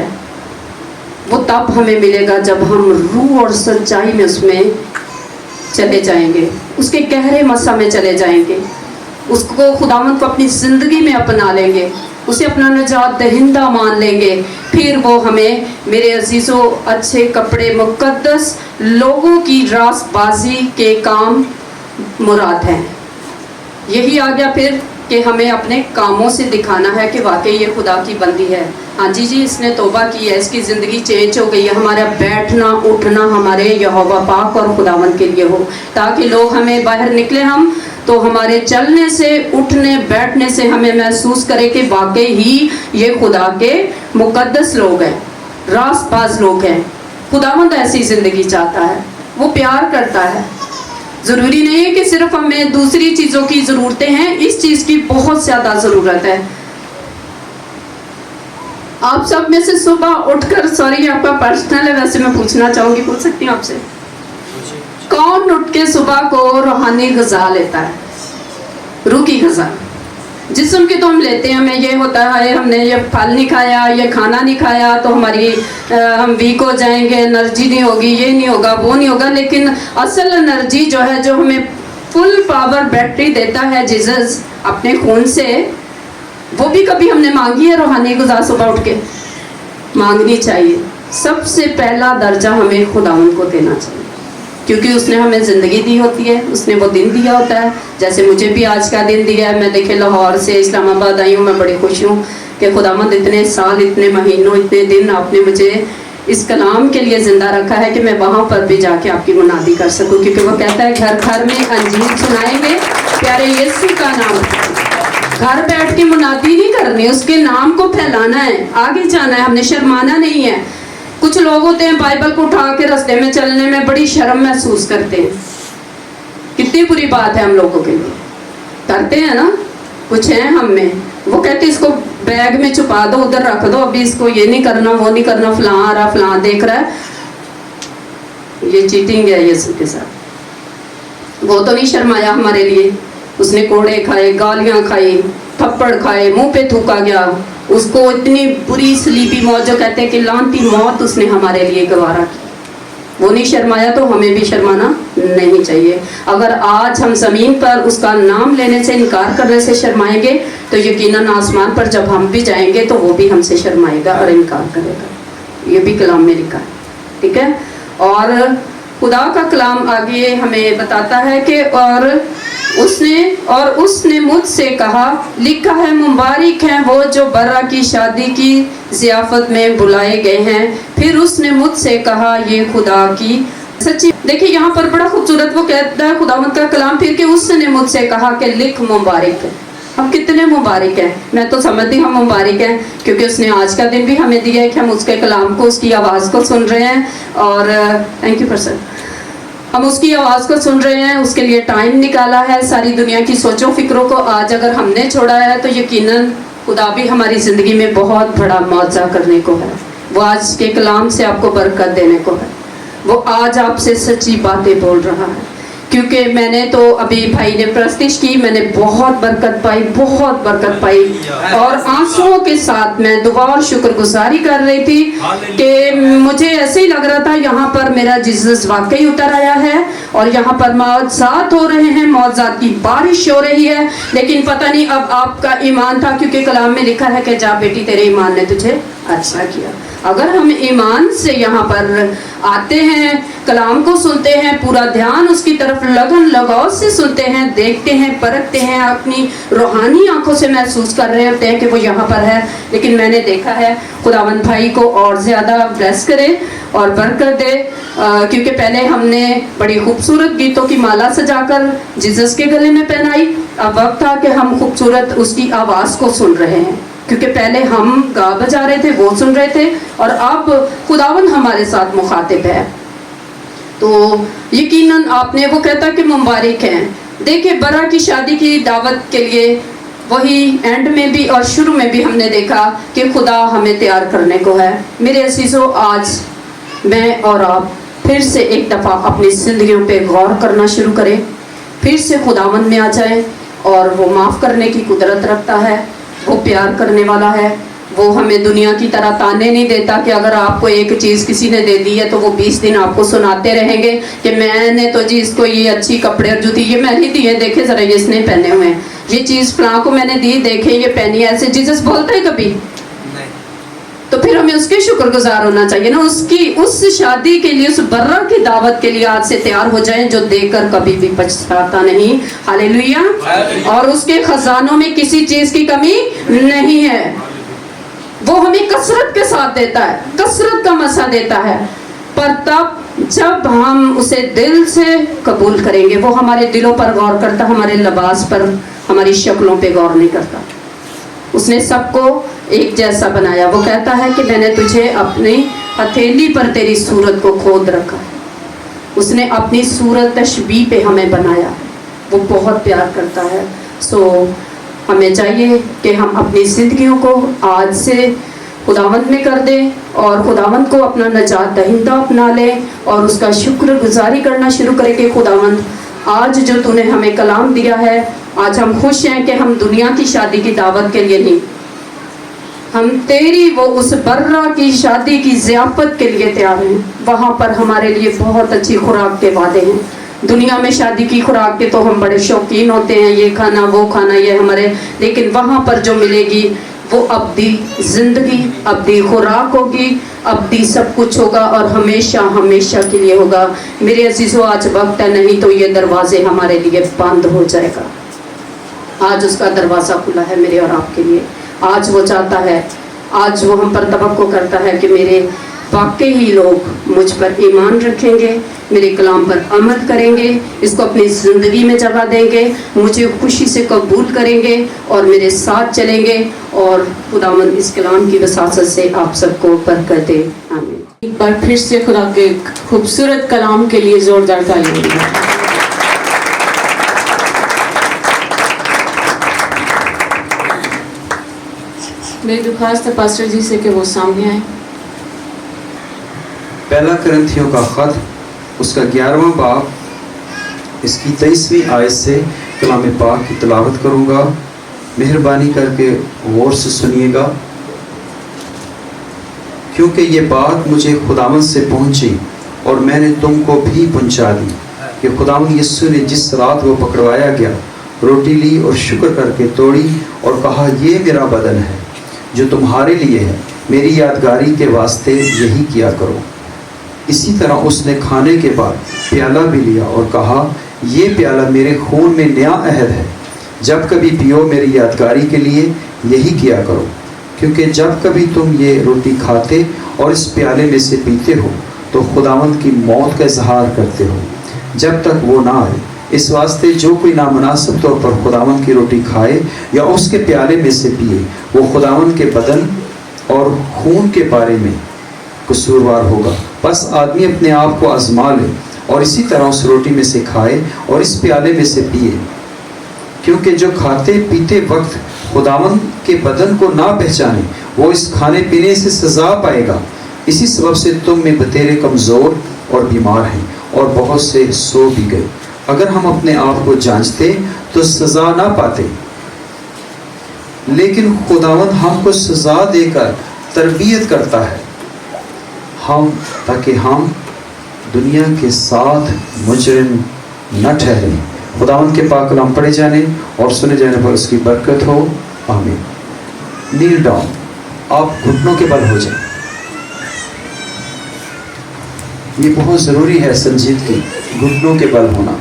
वो तब हमें मिलेगा जब हम रूह और सच्चाई में उसमें चले जाएंगे, उसके गहरे मसा में चले जाएंगे, उसको खुदावंद को अपनी ज़िंदगी में अपना लेंगे, उसे अपना निजात दहिंदा मान लेंगे। फिर वो हमें मेरे अजीज़ों अच्छे कपड़े, मुक़द्दस लोगों की रासबाजी के काम मुराद हैं। यही आ गया फिर कि हमें अपने कामों से दिखाना है कि वाकई ये खुदा की बंदी है। हाँ जी इसने तौबा की है, इसकी ज़िंदगी चेंज हो गई है। हमारा बैठना उठना हमारे यहोवा पाक और खुदावंद के लिए हो, ताकि लोग हमें बाहर निकले हम तो हमारे चलने से, उठने बैठने से हमें महसूस करें कि वाकई ही ये खुदा के मुक़द्दस लोग हैं, रासबाज लोग हैं। खुदावंद ऐसी ज़िंदगी चाहता है, वो प्यार करता है। ज़रूरी नहीं है कि सिर्फ हमें दूसरी चीज़ों की ज़रूरतें हैं, इस चीज़ की बहुत ज़्यादा ज़रूरत है। आप सब में से सुबह उठकर, सॉरी आपका पर्सनल है वैसे मैं पूछना चाहूँगी, पूछ सकती हूँ आपसे, कौन उठ के सुबह को रूहानी ग़िज़ा लेता है? रूह की ग़िज़ा। जिस्म की तो हम लेते हैं, हमें ये होता है हमने ये फल नहीं खाया, ये खाना नहीं खाया तो हमारी हम वीक हो जाएंगे, एनर्जी नहीं होगी, ये नहीं होगा, वो नहीं होगा। लेकिन असल एनर्जी जो है, जो हमें फुल पावर बैटरी देता है जीसस अपने खून से, वो भी कभी हमने मांगी है रूहानी ग़िज़ा? सुबह उठ के मांगनी चाहिए। सबसे पहला दर्जा हमें खुदावंद को देना चाहिए, क्योंकि उसने हमें ज़िंदगी दी होती है, उसने वो दिन दिया होता है। जैसे मुझे भी आज का दिन दिया है। मैं देखे लाहौर से इस्लामाबाद आई हूँ, मैं बड़ी खुश हूँ कि खुदावंद इतने साल, इतने महीनों, इतने दिन आपने मुझे इस कलाम के लिए ज़िंदा रखा है कि मैं वहाँ पर भी जाके आपकी मुनादी कर सकूँ। क्योंकि वो कहता है घर घर में अंजीर सुनाएंगे प्यारे यीशु का नाम। घर बैठ के मुनादी नहीं करनी, उसके नाम को फैलाना है, आगे जाना है, हमने शर्माना नहीं है। कुछ लोग होते हैं बाइबल को उठा के रास्ते में चलने में बड़ी शर्म महसूस करते हैं। कितनी बुरी बात है हम लोगों के लिए, करते हैं ना। कुछ हैं हम में, वो कहते हैं इसको बैग में छुपा दो, उधर रख दो, अभी इसको ये नहीं करना, वो नहीं करना, फलां आ रहा, फलां देख रहा है। ये चीटिंग है यीशु के साथ। वो तो नहीं शर्माया हमारे लिए, उसने कोड़े खाए, गालियां खाई, थप्पड़ खाए, मुंह पे थूका गया, उसको इतनी बुरी सलीबी मौत जो कहते हैं कि लानती मौत उसने हमारे लिए गवारा की। वो नहीं शर्माया तो हमें भी शर्माना नहीं चाहिए। अगर आज हम ज़मीन पर उसका नाम लेने से इनकार करने से शर्माएंगे तो यकीनन आसमान पर जब हम भी जाएंगे तो वो भी हमसे शर्माएगा और इनकार करेगा। ये भी कलाम में लिखा है, ठीक है। और खुदा का कलाम आगे हमें बताता है कि उसने मुझसे कहा, लिखा है मुबारक हैं वो जो बर्रा की शादी की ज़ियाफत में बुलाए गए हैं। फिर उसने मुझसे कहा, ये खुदा की सच्ची। देखिए यहाँ पर बड़ा खूबसूरत वो कहता है खुदावंद का कलाम, फिर कि उसने मुझसे कहा कि लिख मुबारक है। हम कितने मुबारक हैं, मैं तो समझती हम मुबारक हैं क्योंकि उसने आज का दिन भी हमें दिया है कि हम उसके कलाम को, उसकी आवाज़ को सुन रहे हैं। और थैंक यू पर्सन, हम उसकी आवाज़ को सुन रहे हैं, उसके लिए टाइम निकाला है। सारी दुनिया की सोचों फिक्रों को आज अगर हमने छोड़ा है तो यकीनन खुदा भी हमारी ज़िंदगी में बहुत बड़ा मौजा करने को है। वो आज के कलाम से आपको बरकत देने को है। वो आज आपसे सच्ची बातें बोल रहा है। क्योंकि मैंने तो अभी भाई ने प्रस्तिश की, मैंने बहुत बरकत पाई, बहुत बरकत पाई। और आंसुओं के साथ मैं दुआ और शुक्रगुजारी कर रही थी कि मुझे ऐसे ही लग रहा था यहाँ पर मेरा जीसस वाकई उतर आया है और यहाँ पर मौज़ात हो रहे हैं, मौज़ात की बारिश हो रही है। लेकिन पता नहीं अब आपका ईमान था, क्योंकि कलाम में लिखा है कि जा बेटी तेरे ईमान ने तुझे अच्छा किया। अगर हम ईमान से यहाँ पर आते हैं, कलाम को सुनते हैं, पूरा ध्यान उसकी तरफ लगन लगाव से सुनते हैं, देखते हैं, परखते हैं, अपनी रूहानी आंखों से महसूस कर रहे होते हैं कि वो यहाँ पर है। लेकिन मैंने देखा है, खुदावंद भाई को और ज़्यादा ब्लेस करे और बरकत दे, क्योंकि पहले हमने बड़ी खूबसूरत गीतों की माला सजाकर जीसस के गले में पहनाई। अब वक्त था कि हम खूबसूरत उसकी आवाज़ को सुन रहे हैं, क्योंकि पहले हम गा बजा रहे थे, वो सुन रहे थे, और अब खुदावन हमारे साथ मुखातिब है। तो यकीनन आपने, वो कहता कि मुबारक हैं। देखिए बरा की शादी की दावत के लिए वही एंड में भी और शुरू में भी हमने देखा कि खुदा हमें तैयार करने को है। मेरे अजीज़ों, आज मैं और आप फिर से एक दफ़ा अपनी ज़िंदगियों पे गौर करना शुरू करें, फिर से खुदावन में आ जाएं। और वो माफ़ करने की कुदरत रखता है, वो प्यार करने वाला है। वो हमें दुनिया की तरह ताने नहीं देता कि अगर आपको एक चीज़ किसी ने दे दी है तो वो 20 दिन आपको सुनाते रहेंगे कि मैंने तो जी इसको ये अच्छी कपड़े और जूती ये मैंने दी है, देखे ज़रा ये इसने पहने हुए हैं, ये चीज़ फलां को मैंने दी, देखे ये पहनी है। ऐसे जीसस बोलता है कभी? तो फिर हमें उसके शुक्रगुजार होना चाहिए ना, उसकी उस शादी के लिए, उस बर्रा की दावत के लिए आज से तैयार हो जाएं जो देकर कभी भी पछताता नहीं। हालेलुया। और उसके खजानों में किसी चीज की कमी नहीं है। वो हमें कसरत के साथ देता है, कसरत का मसा देता है, पर तब जब हम उसे दिल से कबूल करेंगे। वो हमारे दिलों पर गौर करता, हमारे लिबास पर, हमारी शक्लों पे गौर नहीं करता। उसने सबको एक जैसा बनाया। वो कहता है कि मैंने तुझे अपनी हथेली पर तेरी सूरत को खोद रखा है। उसने अपनी सूरत तशबीह पे हमें बनाया। वो बहुत प्यार करता है। सो हमें चाहिए कि हम अपनी ज़िंदगियों को आज से खुदावंद में कर दें और खुदावंद को अपना नजात दहिंदा अपना लें और उसका शुक्रगुजारी करना शुरू करें कि खुदावंद आज जो तूने हमें कलाम दिया है, आज हम खुश हैं कि हम दुनिया की शादी की दावत के लिए नहीं, हम तेरी वो उस बर्रा की शादी की ज़ियाफत के लिए तैयार हैं। वहाँ पर हमारे लिए बहुत अच्छी खुराक के वादे हैं। दुनिया में शादी की खुराक के तो हम बड़े शौकीन होते हैं, ये खाना वो खाना ये हमारे, लेकिन वहाँ पर जो मिलेगी वो अब्दी ज़िंदगी, अब्दी खुराक होगी, अब्दी सब कुछ होगा और हमेशा हमेशा के लिए होगा। मेरे अजीज़ों, आज वक्त है, नहीं तो ये दरवाजे हमारे लिए बंद हो जाएगा। आज उसका दरवाज़ा खुला है मेरे और आपके लिए। आज वो चाहता है, आज वो हम पर तवक्को करता है कि मेरे वाकई ही लोग मुझ पर ईमान रखेंगे, मेरे कलाम पर अमल करेंगे, इसको अपनी ज़िंदगी में जगह देंगे, मुझे खुशी से कबूल करेंगे और मेरे साथ चलेंगे। और खुदावंद इस कलाम की वसासत से आप सबको बरकत दे। आमीन। एक बार फिर से खुदा के खूबसूरत कलाम के लिए जोरदार तालियां। मेरी दरख्वास्त है पास्टर जी से कि वो सामने आए। पहला करंथियों का खत, उसका 11वां बाब इसकी 23वीं आयत से कलाम पाक की तिलावत करूँगा। मेहरबानी करके गौर से सुनिएगा, क्योंकि ये बात मुझे खुदावंद से पहुंची और मैंने तुमको भी पहुंचा दी कि खुदावंद यीशु ने जिस रात वो पकड़वाया गया, रोटी ली और शुक्र करके तोड़ी और कहा, ये मेरा बदन है जो तुम्हारे लिए है, मेरी यादगारी के वास्ते यही किया करो। इसी तरह उसने खाने के बाद प्याला भी लिया और कहा, ये प्याला मेरे खून में नया अहद है, जब कभी पियो मेरी यादगारी के लिए यही किया करो। क्योंकि जब कभी तुम ये रोटी खाते और इस प्याले में से पीते हो तो खुदावंद की मौत का इजहार करते हो जब तक वो ना आए। इस वास्ते जो कोई नामुनासिब तौर पर खुदावंद की रोटी खाए या उसके प्याले में से पिए, वो खुदावंद के बदन और खून के बारे में कसूरवार होगा। बस आदमी अपने आप को आजमा ले और इसी तरह उस रोटी में से खाए और इस प्याले में से पिए, क्योंकि जो खाते पीते वक्त खुदावंद के बदन को ना पहचाने, वो इस खाने पीने से सजा पाएगा। इसी सबब से तुम में बतेरे कमज़ोर और बीमार हैं और बहुत से सो भी गए। अगर हम अपने आप को जांचते तो सजा ना पाते, लेकिन खुदावंद हमको सजा देकर तरबियत करता है ताकि हम दुनिया के साथ मुजरिम न ठहरे। खुदावंद के पाक कलाम पढ़े जाने और सुने जाने पर उसकी बरकत हो। आमीन। नील डाउन, आप घुटनों के बल हो जाए। ये बहुत ज़रूरी है संजीदगी, घुटनों के बल होना।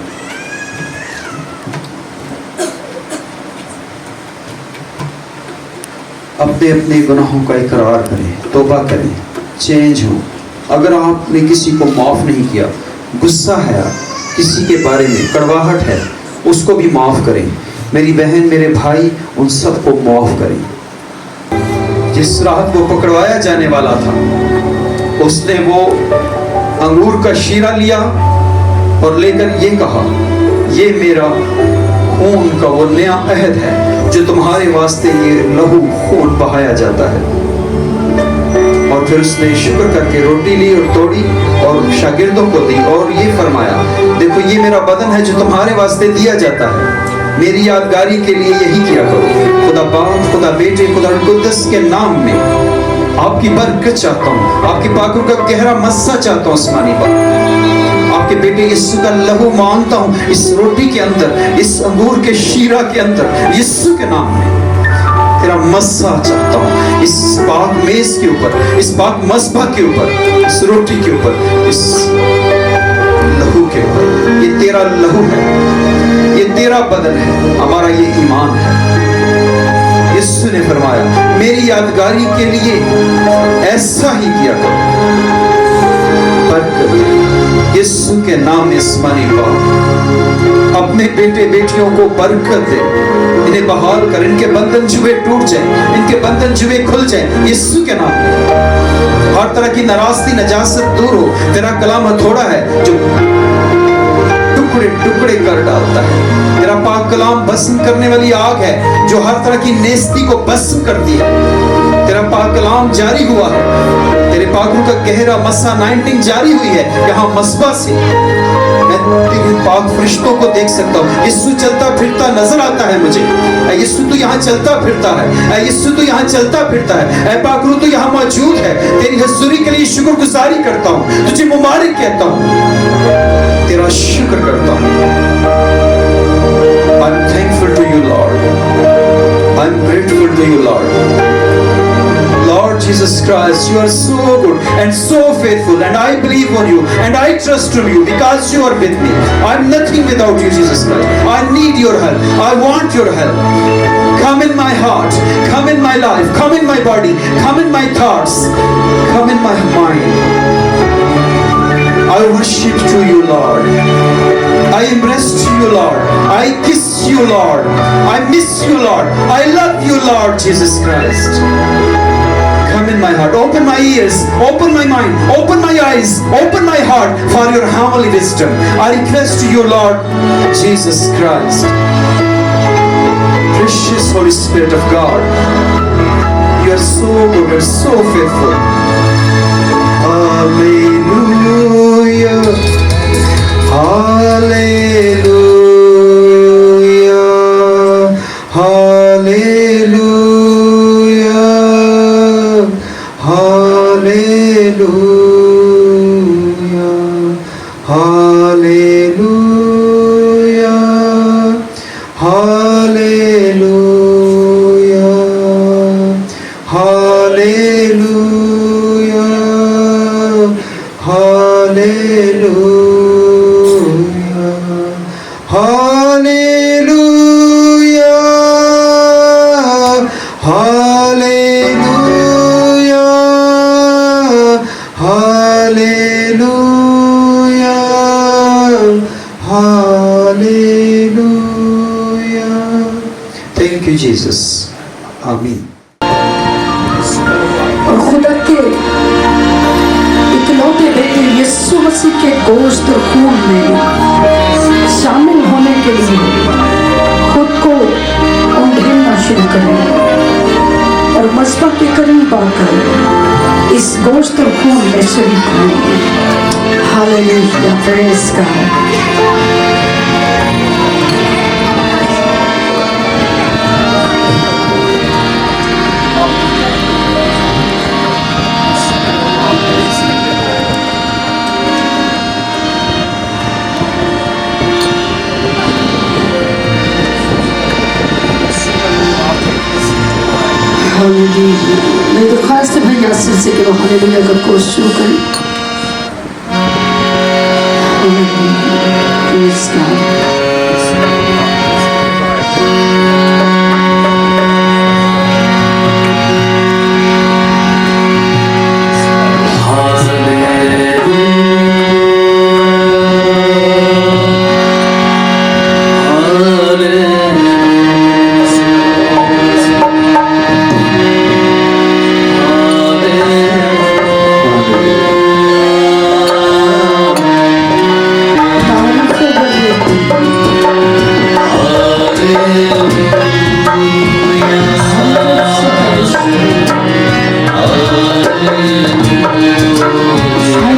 अपने अपने गुनाहों का इकरार करें, तौबा करें, चेंज हो। अगर आपने किसी को माफ़ नहीं किया, गुस्सा है किसी के बारे में, कड़वाहट है, उसको भी माफ़ करें। मेरी बहन, मेरे भाई, उन सबको माफ़ करें। जिस रात वो पकड़वाया जाने वाला था, उसने वो अंगूर का शीरा लिया और लेकर ये कहा, ये मेरा खून का वो नया अहद है जो तुम्हारे वास्ते ये लहू खून बहाया जाता है। और फिर उसने शुक्र करके रोटी ली और तोड़ी और शागिर्दों को दी और ये फरमाया, देखो ये मेरा बदन है जो तुम्हारे वास्ते दिया जाता है, मेरी यादगारी के लिए यही किया करो। खुदा बाप, खुदा बेटे, खुदा कुद्दस के नाम में आपकी बरकत चाहता हूँ, आपकी पाकों का गहरा मस्सा चाहता हूँ। आसमानी बाप, आपके बेटे यीशु का लहू मांगता हूँ इस रोटी के अंदर, इस अंगूर के शीरा के अंदर, यीशु के नाम में तेरा मस्सा चाहता हूँ। इस पाक मेज के ऊपर, इस पाक मस्बा के ऊपर, इस रोटी के ऊपर, इस लहू के ऊपर। ये तेरा लहू है, ये तेरा बदन है, हमारा ये ईमान है। यीशु ने फरमाया, मेरी यादगारी के लिए ऐसा ही किया करो। बरकत यीशु के नाम में आसमानी बाप अपने बेटे बेटियों को बरकत दे, इन्हें बहाल कर, इनके बंधन जुए टूट जाए, इनके बंधन जुए खुल जाए यीशु के नाम में। हर तरह की नाराजगी, नजासत दूर हो। तेरा कलाम हथौड़ा है जो टुकड़े टुकड़े कर डालता है। तेरा पाक कलाम भस्म करने वाली आग है जो हर तरह की नेस्ती को भस्म कर दिया। तेरा पाक कलाम जारी हुआ है, तेरे पाकों का गहरा मस्सा 19 जारी हुई है यहाँ मस्बा से। मैं तेरे पाक फरिश्तों को देख सकता हूँ। यीशु चलता फिरता नजर आता है मुझे। यीशु तो यहाँ चलता फिरता है, यीशु तो यहाँ चलता फिरता है, ऐ पाक रूह तो यहाँ मौजूद है। तेरी हज़ूरी के लिए शुक्रगुजारी करता हूँ, तुझे मुबारक कहता हूँ, तेरा शुक्र करता हूँ। I'm thankful to you, Lord. I'm grateful to you, Lord. Lord Jesus Christ, you are so good and so faithful, and I believe on you and I trust on you because you are with me. I'm nothing without you, Jesus Christ. I need your help. I want your help. Come in my heart, come in my life, come in my body, come in my thoughts, come in my mind. I worship to you, Lord. I embrace you, Lord. I kiss you, Lord. I miss you, Lord. I love you, Lord Jesus Christ. Come in my heart, open my ears, open my mind, open my eyes, open my heart for your heavenly wisdom. I request you, Lord Jesus Christ. Precious Holy Spirit of God, you are so good and so faithful. Hallelujah, hallelujah. Hallelujah hallelujah hallelujah hallelujah hallelujah hallelujah. Thank you Jesus, आमीन। और खुदा के इकलौते बेटे यीशु मसीह के गोश्त और खून में शामिल होने के लिए खुद को उंडेलना शुरू करें और मस्बा के करीब आकर इस गोश्त और खून में शरीक हों। Hallelujah, praise God. मैं दरख्वास्त है भाई यासिर से कि वो हालेलुया का कोर्स शुरू करें। Praise God.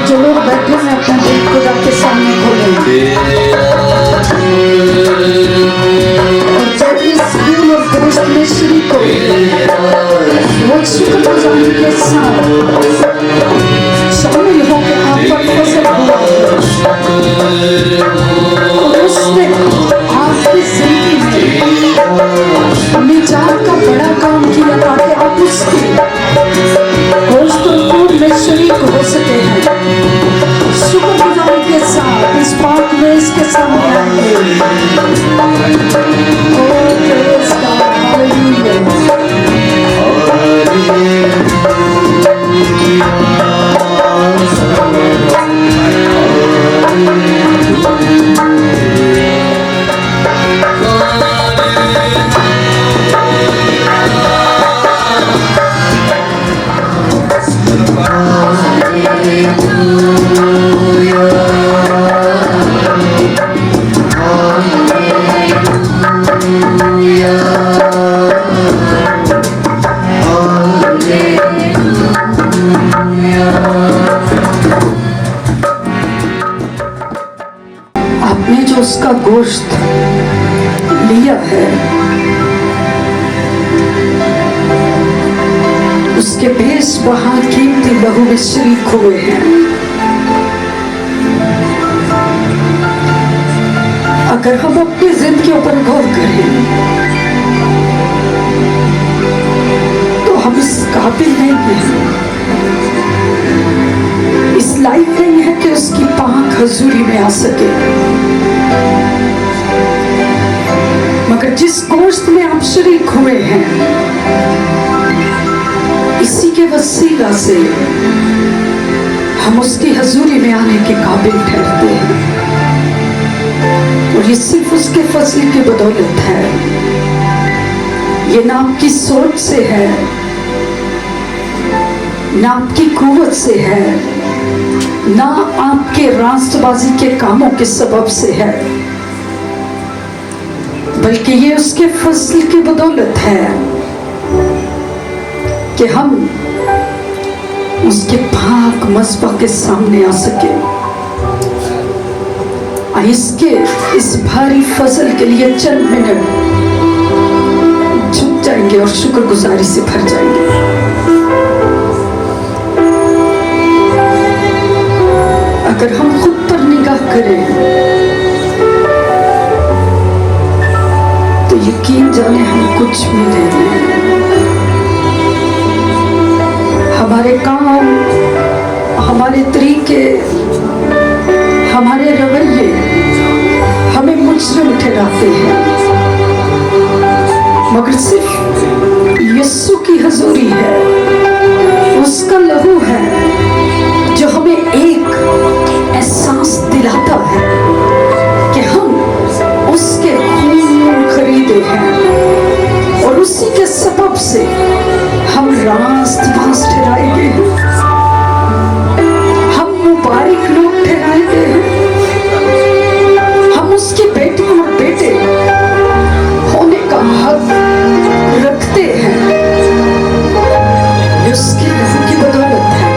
जो लोग बैठे हैं अपना दिल खुदा के सामने खोलें और जब इस खून और गोश्त में शरीक हो वो शुक्रगुजारी के साथ शामिल होकर आप पर फजल हुआ और उसने आपकी जिंदगी में निजात का बड़ा काम किया ताकि आप उसकी गोश्त और खून में शरीक हो सके हैं। शुक्रगुजारी के साथ इस पाक में इसके सामने आएंगे। Oh, praise God, hallelujah. आपने जो उसका गोश्त लिया है उसके बेसबहा कीमती लहू में शरीक हुए हैं। अगर हम अपनी जिंदगी पर गौर करें तो हम इस काबिल नहीं हैं, इस लायक नहीं है कि उसकी पाक हजूरी में आ सके। मगर जिस गोश्त में आप शरीक हुए हैं इसी के वसीला से हम उसकी हजूरी में आने के काबिल ठहरते हैं और ये सिर्फ उसके फजल की बदौलत है। ये ना आपकी सोच से है, ना आपकी कुव्वत से है, ना आपके रास्तबाजी के कामों के सबब से है, बल्कि ये उसके फजल की बदौलत है कि हम उसके पाक मस्बा के सामने आ सके। इसके इस भारी फजल के लिए चंद मिनट झुक जाएंगे और शुक्रगुजारी से भर जाएंगे। अगर हम खुद पर निगाह करें तो यकीन जाने हम कुछ भी नहीं हैं। हमारे काम, हमारे तरीके, हमारे रवैये हमें मुजरिम ठहराते हैं, मगर सिर्फ यीशु की हजूरी है, उसका लहू है जो हमें एक एहसास दिलाता है कि हम उसके खून खरीदे हैं और उसी के सबब से हम रास्त बास ठहराए गए हैं, हम मुबारक लोग ठहराए गए हैं, हम उसके बेटे और बेटे होने का हक रखते हैं। ये उसके लहू की बदौलत है।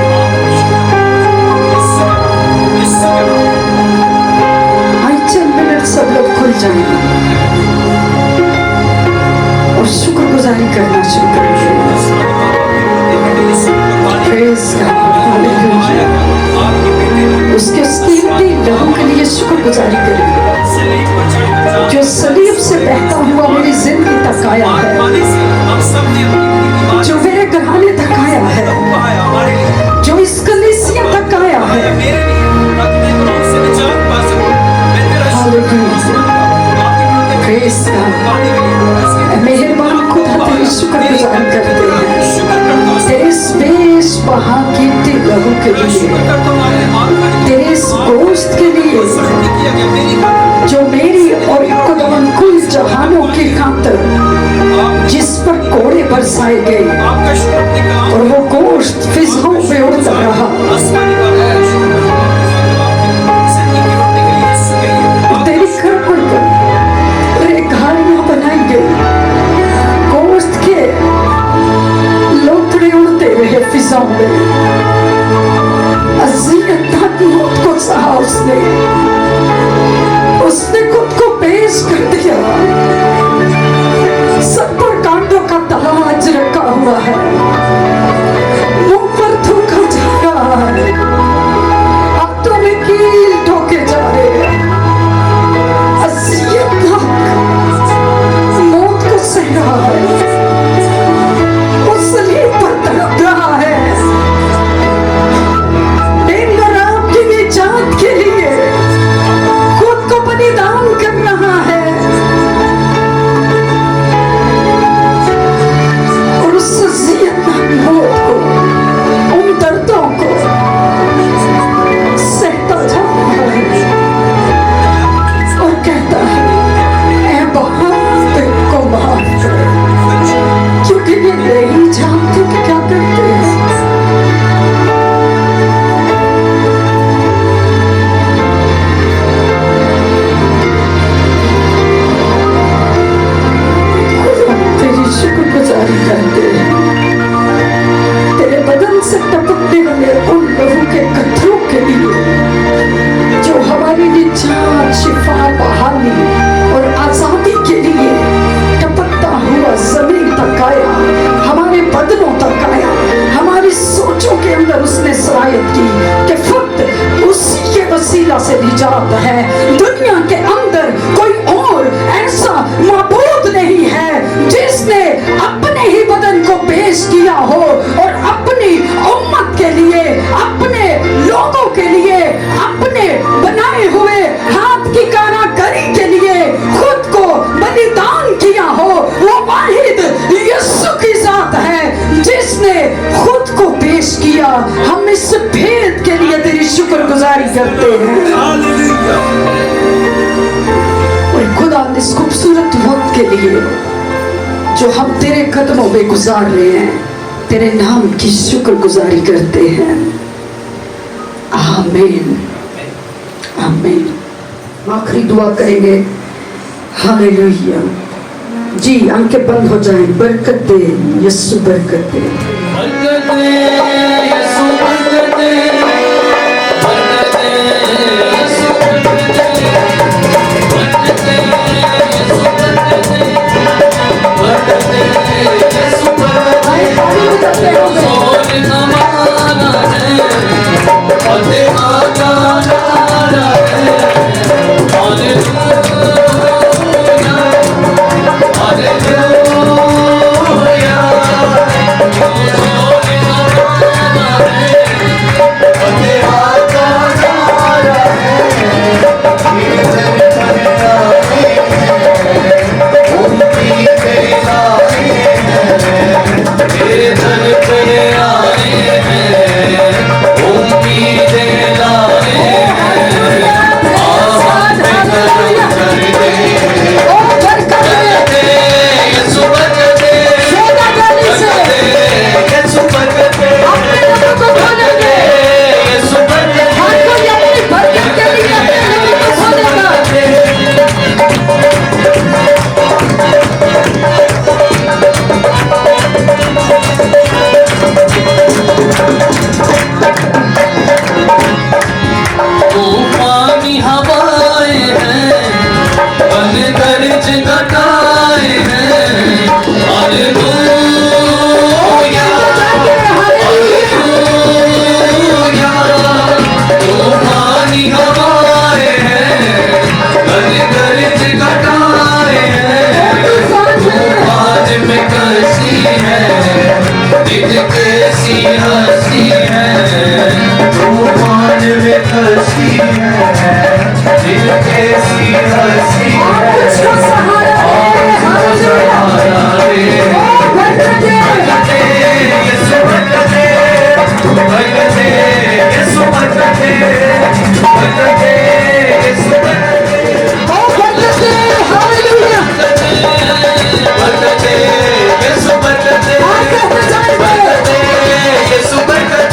आई चंद मिनट सब लोग खुल जाएंगे और शुक्रगुजारी करना शुरू करेंगे। Praise God, Hallelujah। उसके कीमती लहू के लिए शुक्रगुजारी करेंगे जो सलीब से बहता हुआ मेरी जिंदगी तक आया है, जो मेरे घराने तक आया है, जो इस कलीसिया तक आया है। मेहरबान खुदा तेरी शुक्रगुजारी करते हैं तेरे इस बेशबहा कीमती लहू के लिए, तेरे इस गोश्त के लिए जो मेरी और खुदावन कुल जहानों की खातिर जिस पर कोड़े बरसाए गए और वो गोश्त फिजाओं में उड़ता रहा। तेरी कृपा पर रेखाएं बनाई गई, गोश्त के लोथड़े उड़ते रहे फिजाओं में। अज़ियत मौत को सहा उसने खुद को पेश कर दिया। 70 कांटों का ताज रखा हुआ है, मुंह पर थूका जा रहा है, हाथों में कील ठोके जा रहे हैं। अज़ियत मौत को सह रहा है, वो सलीब पर तड़प रहा है। दिन और रात की निजात के लिए खुद को बलिदान कर रहा है और उस अज़ियतनाक मौत को, उन दर्दों को सहता जा रहा है और कहता है, ऐ बाप को माफ कर, क्योंकि ये नहीं जानते कि क्या करते हैं। तेरी शुक्रगुजारी करते हैं तेरे बदन से टपकने वाले उन लहू के कतरों के लिए जो हमारी निजात, शिफा, बहाली और आजादी के लिए टपकता हुआ जमीन तक आया, हमारे बदनों तक आया, हमारी सोचों के अंदर उसने सरायत की कि फक्त उसी के वसीला से निजात है। दुनिया के अंदर कोई और ऐसा माबूद नहीं है जिसने अपने ही बदन को पेश किया हो और अपनी उम्मत के लिए, अपने लोगों के लिए, अपने बनाए हुए हाथ की कारीगरी के लिए खुद को बलिदान किया हो। वो वाहिद यीशु की जात है जिसने खुद को पेश किया। हम इस भेद के लिए तेरी शुक्रगुजारी करते हैं और खुदा इस खूबसूरत वक्त के लिए जो हम तेरे कदमों में गुजार रहे हैं, तेरे नाम की शुक्रगुजारी करते हैं। आमीन, आमीन। आखिरी दुआ करेंगे। हालेलुया। जी, आंखें बंद हो जाएं। बरकत दे यीशु, बरकत दे। बरकत दे यीशु, बरकत दे, बरकत दे यीशु, बरकत दे, बरकत दे यीशु, बरकत दे, बरकत दे यीशु, बरकत दे। सोने हमारा है, फतेह का नारा है। Hallelujah, hallelujah. दर पे आए हैं, उम्मीदें लाए हैं, आहट कदम कर दे, बरकते यीशु बरकते, बरकते यीशु बरकते, बरकते यीशु तूफानी हवाएं हैं, बन गरज घटाए हैं, हालेलुया, हालेलुया। तूफानी हवाएं हैं, बन गरज घटाए हैं, तूफान में कसी है, दिल कैसी हंसी है, तूफान में कसी है, दिल कैसी हंसी है, सहारा दे, बरकते यीशु बरकते, बरकते यीशु बरकते, बरकते यीशु बरकते, बरकते यीशु बरकते, बरकते यीशु बरकते, बरकते यीशु बरकते,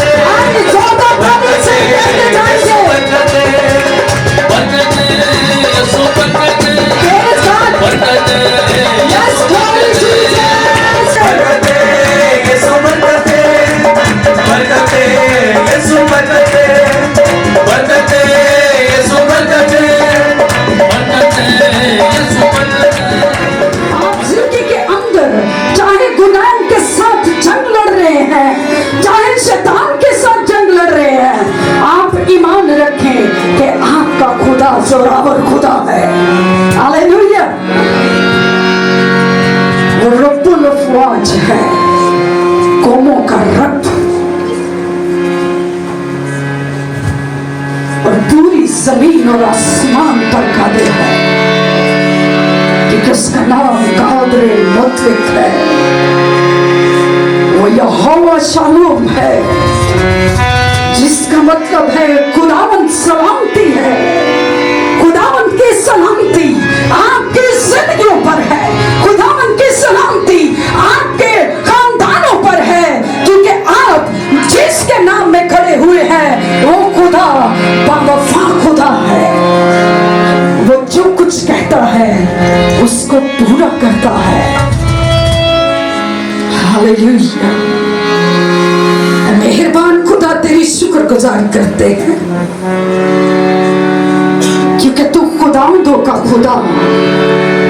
बरकते यीशु बरकते, बरकते यीशु बरकते, बरकते यीशु बरकते, बरकते यीशु बरकते, बरकते यीशु बरकते। आप जिंदगी के अंदर चाहे गुनाह के साथ जंग लड़ रहे हैं, चाहे शैतान के साथ जंग लड़ रहे हैं, आप ईमान रखें कि आपका खुदा जोरावर खुदा है। हालेलुया। वो रब्बुल अफ़वाज है, कौमों का रब, और पूरी जमीन और आसमान पर कादिर है, क्योंकि उसका नाम कादिर मुतलक है। वो यहोवा शालोम है, जिसका मतलब है खुदावंद सलामती है। खुदावंद की सलामती आपकी जिंदगियों पर है, खुदावंद की सलामती आपके खानदानों पर है, क्योंकि आप जिसके नाम में खड़े हुए हैं वो खुदा बावफा खुदा है। वो जो कुछ कहता है उसको पूरा करता है। हालेलुया। मेहरबान खुदा तेरी शुक्रगुजार करते हैं, क्योंकि तू खुदावंदों का खुदा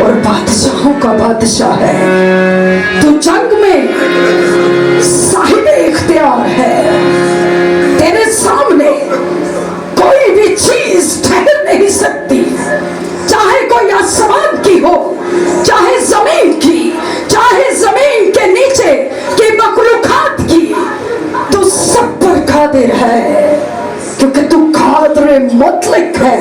और बादशाहों का बादशाह है। तू जंग में साहिब इख्तियार है। तेरे सामने कोई भी चीज ठहर नहीं सकती, चाहे कोई आसमान की हो, चाहे जमीन की, चाहे जमीन के नीचे की मखलूकात की, तू सब पर कादिर है, क्योंकि तू कादिर मुतलक है।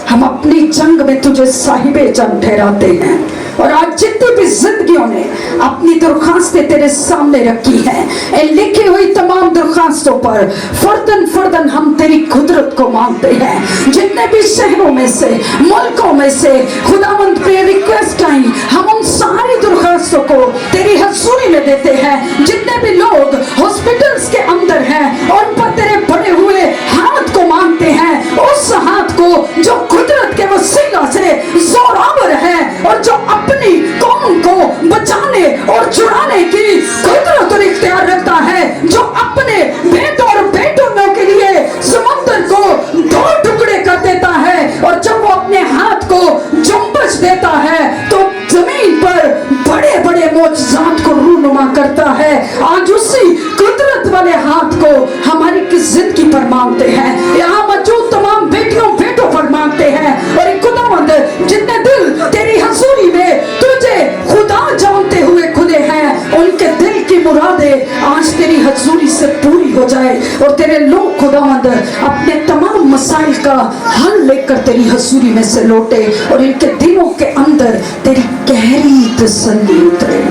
हम अपनी जंग में तुझे साहिबे जंग ठहराते हैं, और आज जितनी भी जिंदगियों ने अपनी दरखास्तें तेरे सामने रखी हैं, लिखी हुई तमाम दरखास्तों पर फर्दन फर्दन हम तेरी कुदरत को मानते हैं। जितने भी शहरों में से, मुल्कों में से खुदावंद पे रिक्वेस्ट आई, हम उन सारी दरखास्तों को तेरी हजूरी में देते हैं। जितने भी लोग हॉस्पिटल्स के अंदर हैं, उन पर तेरे बड़े हुए हाथ को मानते हैं, उस हाथ को जो कुदरत के वसीला से जोरावर है और जो अपनी कौम को बचाने और छुड़ाने की कुदरत और इख्तियार रखता है, जो अपने बेटों और बेटों के लिए समुद्र को दो टुकड़े कर देता है, और जब वो अपने हाथ को जुम्बश देता है तो जमीन पर बड़े बड़े मौजज़ात को रूनुमा करता है। आज उसी कुदरत वाले हाथ को हमारी जिंदगी पर मांगते हैं, यहाँ मौजूद तमाम बेटियों बेटों पर मांगते हैं। और एक खुदावंद जितने दिल तेरी हजूरी में तुझे खुदा जानते हुए खुले हैं, उनके दिल की मुरादें आज तेरी हजूरी से पूरी हो जाए, और तेरे लोग खुदावंद अपने तमाम मसाइल का हल लेकर तेरी हजूरी में से लौटे, और इनके दिलों के अंदर तेरी गहरी तसल्ली उतरे,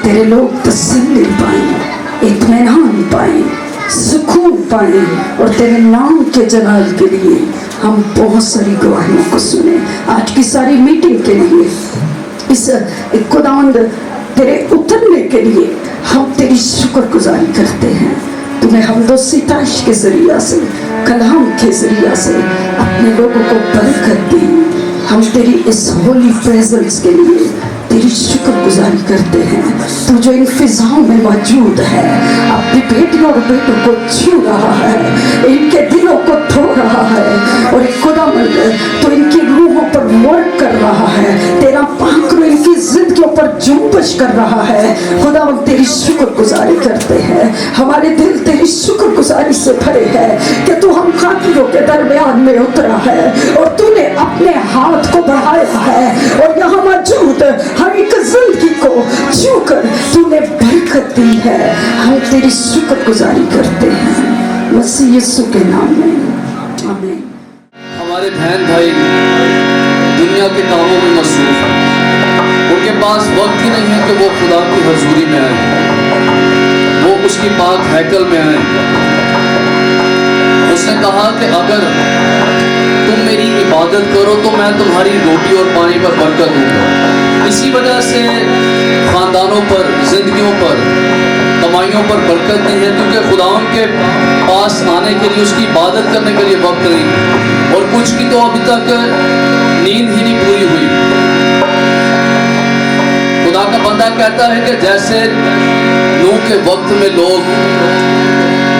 तेरे लोग तसल्ली पाएं, इत्मीनान पाएं, सुकून पाएं और तेरे नाम के जलाल के लिए हम बहुत सारी गवाहियों को सुने। आज की सारी मीटिंग के लिए, इस खुदावंद तेरे उतरने के लिए हम तेरी शुक्रगुजारी करते हैं। तूने हमदो सिताइश के जरिया से, कलाम के जरिया से अपने लोगों को बरकत दी। हम तेरी इस होली प्रेजेंस के लिए तेरी शुक्रगुजारी करते हैं। तू जो इन फिजाओं में मौजूद है, अपनी बेटियों और बेटों को छू रहा है, इनके दिलों को धो रहा है और खुदावंद तो इनकी रूहों पर वर्क कर रहा है। तेरा पाखरू इनकी जिंदगियों पर जुम्बश कर रहा है। खुदावंद तेरी शुक्रगुजारी करते हैं। हमारे दिल तेरी शुक्रगुजारी से भरे हैं कि तू हम खातिरों के दरमियान में उतरा है और तूने अपने हाथ को बढ़ाया है और यहाँ मौजूद हर एक जिंदगी को छूकर तूने बरकत दी है। हम तेरी शुक्रगुजारी करते हैं मसीह यीशु के नाम में, आमीन। हमारे बहन भाई दुनिया के कामों में मसरूफ हैं, उनके पास वक्त ही नहीं है कि वो खुदा की हजूरी में आए, वो उसकी पाक हैकल में आए। उसने कहा कि अगर तुम मेरी इबादत करो तो मैं तुम्हारी रोटी और पानी पर बरकत दूंगा। इसी वजह से ख़ानदानों पर, जिंदगियों पर, कमाइयों पर बरकत नहीं है, क्योंकि खुदावन के पास आने के लिए, उसकी इबादत करने के लिए वक्त नहीं। और कुछ की तो अभी तक नींद ही नहीं पूरी हुई। खुदा का बंदा कहता है कि जैसे नूह के वक्त में लोग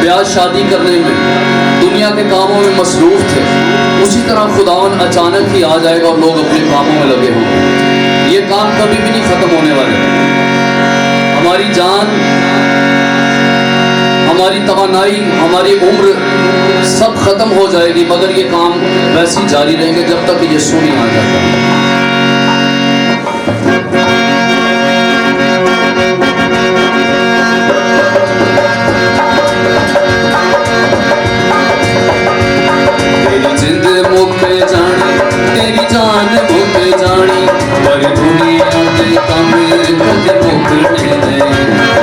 ब्याह शादी करने में, दुनिया के कामों में मसरूफ थे, उसी तरह खुदावन अचानक ही आ जाएगा और लोग अपने कामों में लगे होंगे। ये काम कभी भी नहीं खत्म होने वाले। हमारी जान, हमारी तवानाई, हमारी उम्र सब खत्म हो जाएगी, मगर ये काम वैसे ही जारी रहेंगे जब तक यीशु नहीं आ जाता। तेरी जिंद मुक जानी, तेरी जान मुक जानी, पर दुनिया के काम कद मुकने नहीं।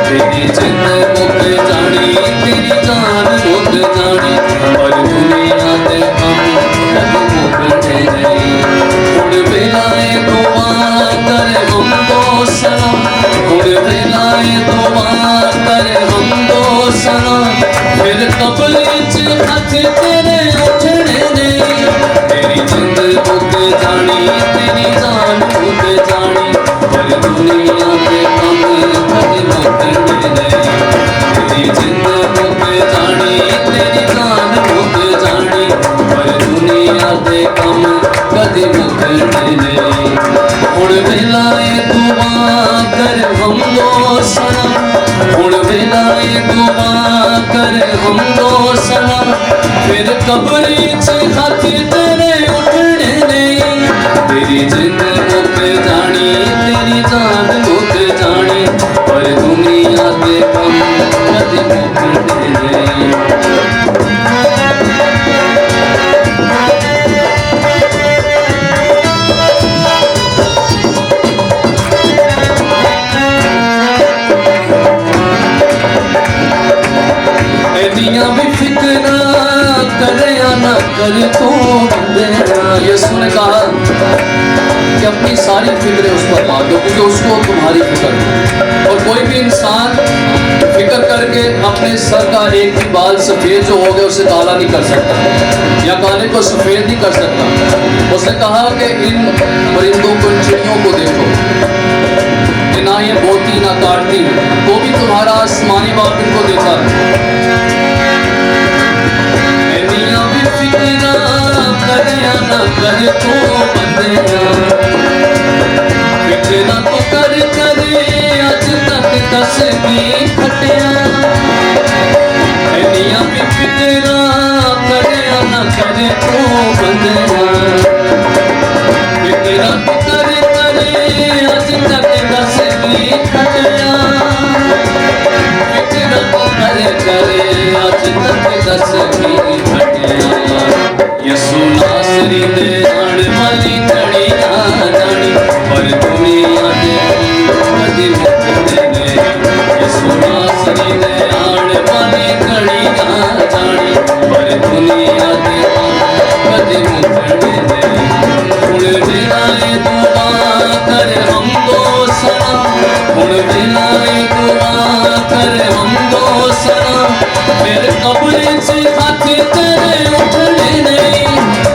तेरी जिंद मुक जानी, तेरी जान मुक जानी, पर दुनिया के काम कद मुकने नहीं। हुण वेलाए दुआ कर हम दो सलाम, हुण वेलाए दुआ कर हम दो सलाम, फिर कब्र च हथ तेरे उठने नहीं। तेरी जिंद मुक जानी, तेरी जान मुक जानी, पर दुनिया के काम कद मुकने नहीं। तेरी जिंद मुक जानी, तेरी जान मुक जानी, पर दुनिया के काम कद मुकने नहीं। हुण वेलाए दुआ कर हम दो सलाम, हुण वेलाए दुआ कर हम दो सलाम, फिर कब्र च हथ तेरे उठने नहीं। तेरी जिंद मुक जानी, तेरी जान मुक जानी, पर दुनिया के काम कद मुकने नहीं। एदियां भी फिक्रा करे ना कर तू बंदेरा। यीशु ने कहा कि अपनी सारी फिक्रें उस पर मार दो, क्योंकि उसको तुम्हारी फिक्र है। और कोई भी इंसान फिक्र करके अपने सर का एक भी बाल सफ़ेद जो हो गया उसे काला नहीं कर सकता, या काले को सफ़ेद नहीं कर सकता। उसने कहा कि इन परिंदों को, इन चिड़ियों को देखो कि ना ये बोती ना काटती, तो भी तुम्हारा आसमानी बाप इनको देता है। कर तू बंदेरा, फिक्रा तो कर करे अज तक दस की खटिया। एनिया भी फिक्रा करे ना करे तू बंदेरा, फिक्रा तो कर करे अज तक दस की खटिया। फिक्रा तो करे अज तक दस की खटिया। यीशु नासरी दे आने वाली घड़ी आ जानी, पर दुनिया दे कदी मुकने नहीं। बांसुरी ने आड़ पानी घड़ी ना जानी पर दुनिया दे कदे मुकड़े दे हुण बिनाए दुआ कर हम दो सना हुण बिनाए दुआ कर हम दो सना फिर कब्र च हाथ तेरे उठने नहीं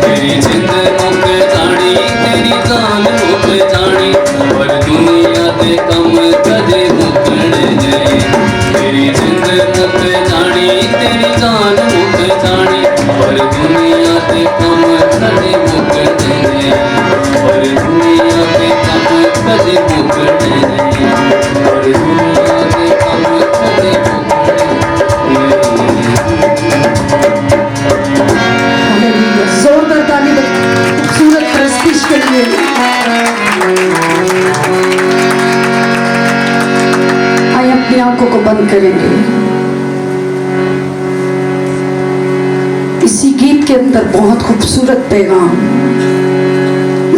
तेरी जिंद मुक जानी तेरी जान मुक जानी पर दुनिया दे कम कदे मुकने नहीं तेरी जिंद मुक जानी तेरी जान मुक जानी पर दुनिया दे कम कदे मुकने नहीं पर दुनिया दे कम कदे मुकने नहीं पर दुनिया दे कम कदे मुकने नहीं। हालेलुया। जोरदार ताली बजाओ खूबसूरत प्रस्तुति के लिए। आइए अपनी आंखों को बंद करेंगे। इसी गीत के अंदर बहुत खूबसूरत पैगाम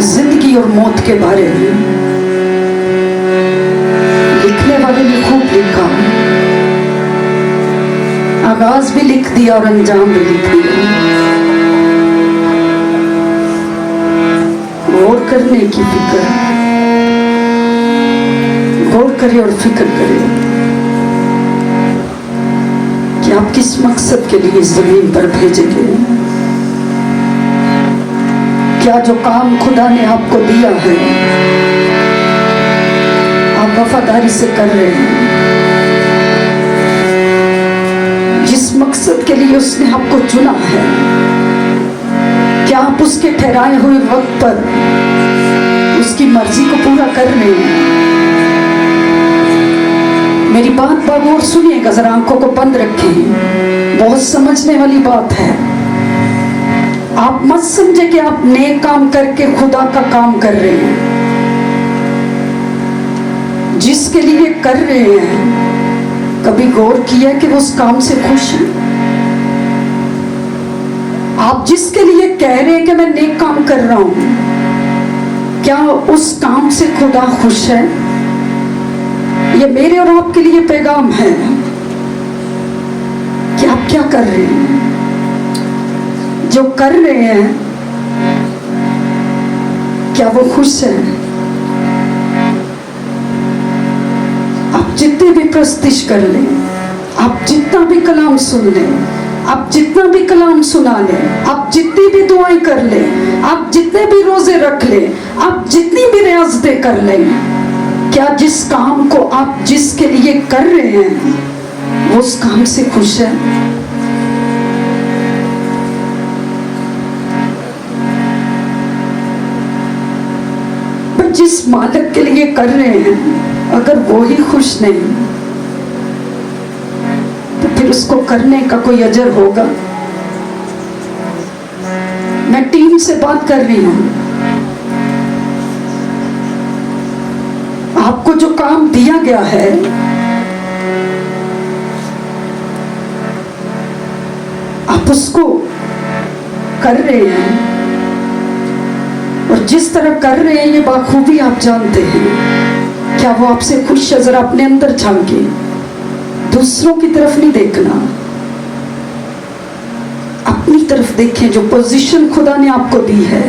जिंदगी और मौत के बारे में लिखने वाले ने खूब लिखा, आगाज भी लिख दिया और अंजाम भी लिख दिया। गौर करने की फिक्र, गौर करे और फिक्र करे कि आप किस मकसद के लिए इस जमीन पर भेजे गए। क्या जो काम खुदा ने आपको दिया है आप वफादारी से कर रहे हैं? जिस मकसद के लिए उसने आपको चुना है क्या आप उसके ठहराए हुए वक्त पर उसकी मर्जी को पूरा कर रहे हैं? मेरी बात बागौर सुनिएगा, जरा आंखों को बंद रखें, बहुत समझने वाली बात है। आप मत समझे कि आप नेक काम करके खुदा का काम कर रहे हैं। जिसके लिए कर रहे हैं कभी गौर किया कि वो उस काम से खुश है? आप जिसके लिए कह रहे हैं कि मैं नेक काम कर रहा हूं, क्या उस काम से खुदा खुश है? ये मेरे और आपके लिए पैगाम है कि आप क्या कर रहे हैं। जो कर रहे हैं क्या वो खुश है? आप जितने भी प्रस्तुति कर लें, आप जितना भी कलाम सुन लें, आप जितना भी कलाम सुना लें, आप जितनी भी दुआएं कर लें, आप जितने भी रोजे रख लें, आप जितनी भी रियाज़तें कर लें, क्या जिस काम को आप जिसके लिए कर रहे हैं वो उस काम से खुश है? पर जिस मालिक के लिए कर रहे हैं अगर वो ही खुश नहीं तो फिर उसको करने का कोई अजर होगा? मैं टीम से बात कर रही हूं। आपको जो काम दिया गया है आप उसको कर रहे हैं और जिस तरह कर रहे हैं ये बाखूबी आप जानते हैं। क्या वो आपसे खुश है? जरा अपने अंदर झांके, दूसरों की तरफ नहीं देखना, अपनी तरफ देखें। जो पोजीशन खुदा ने आपको दी है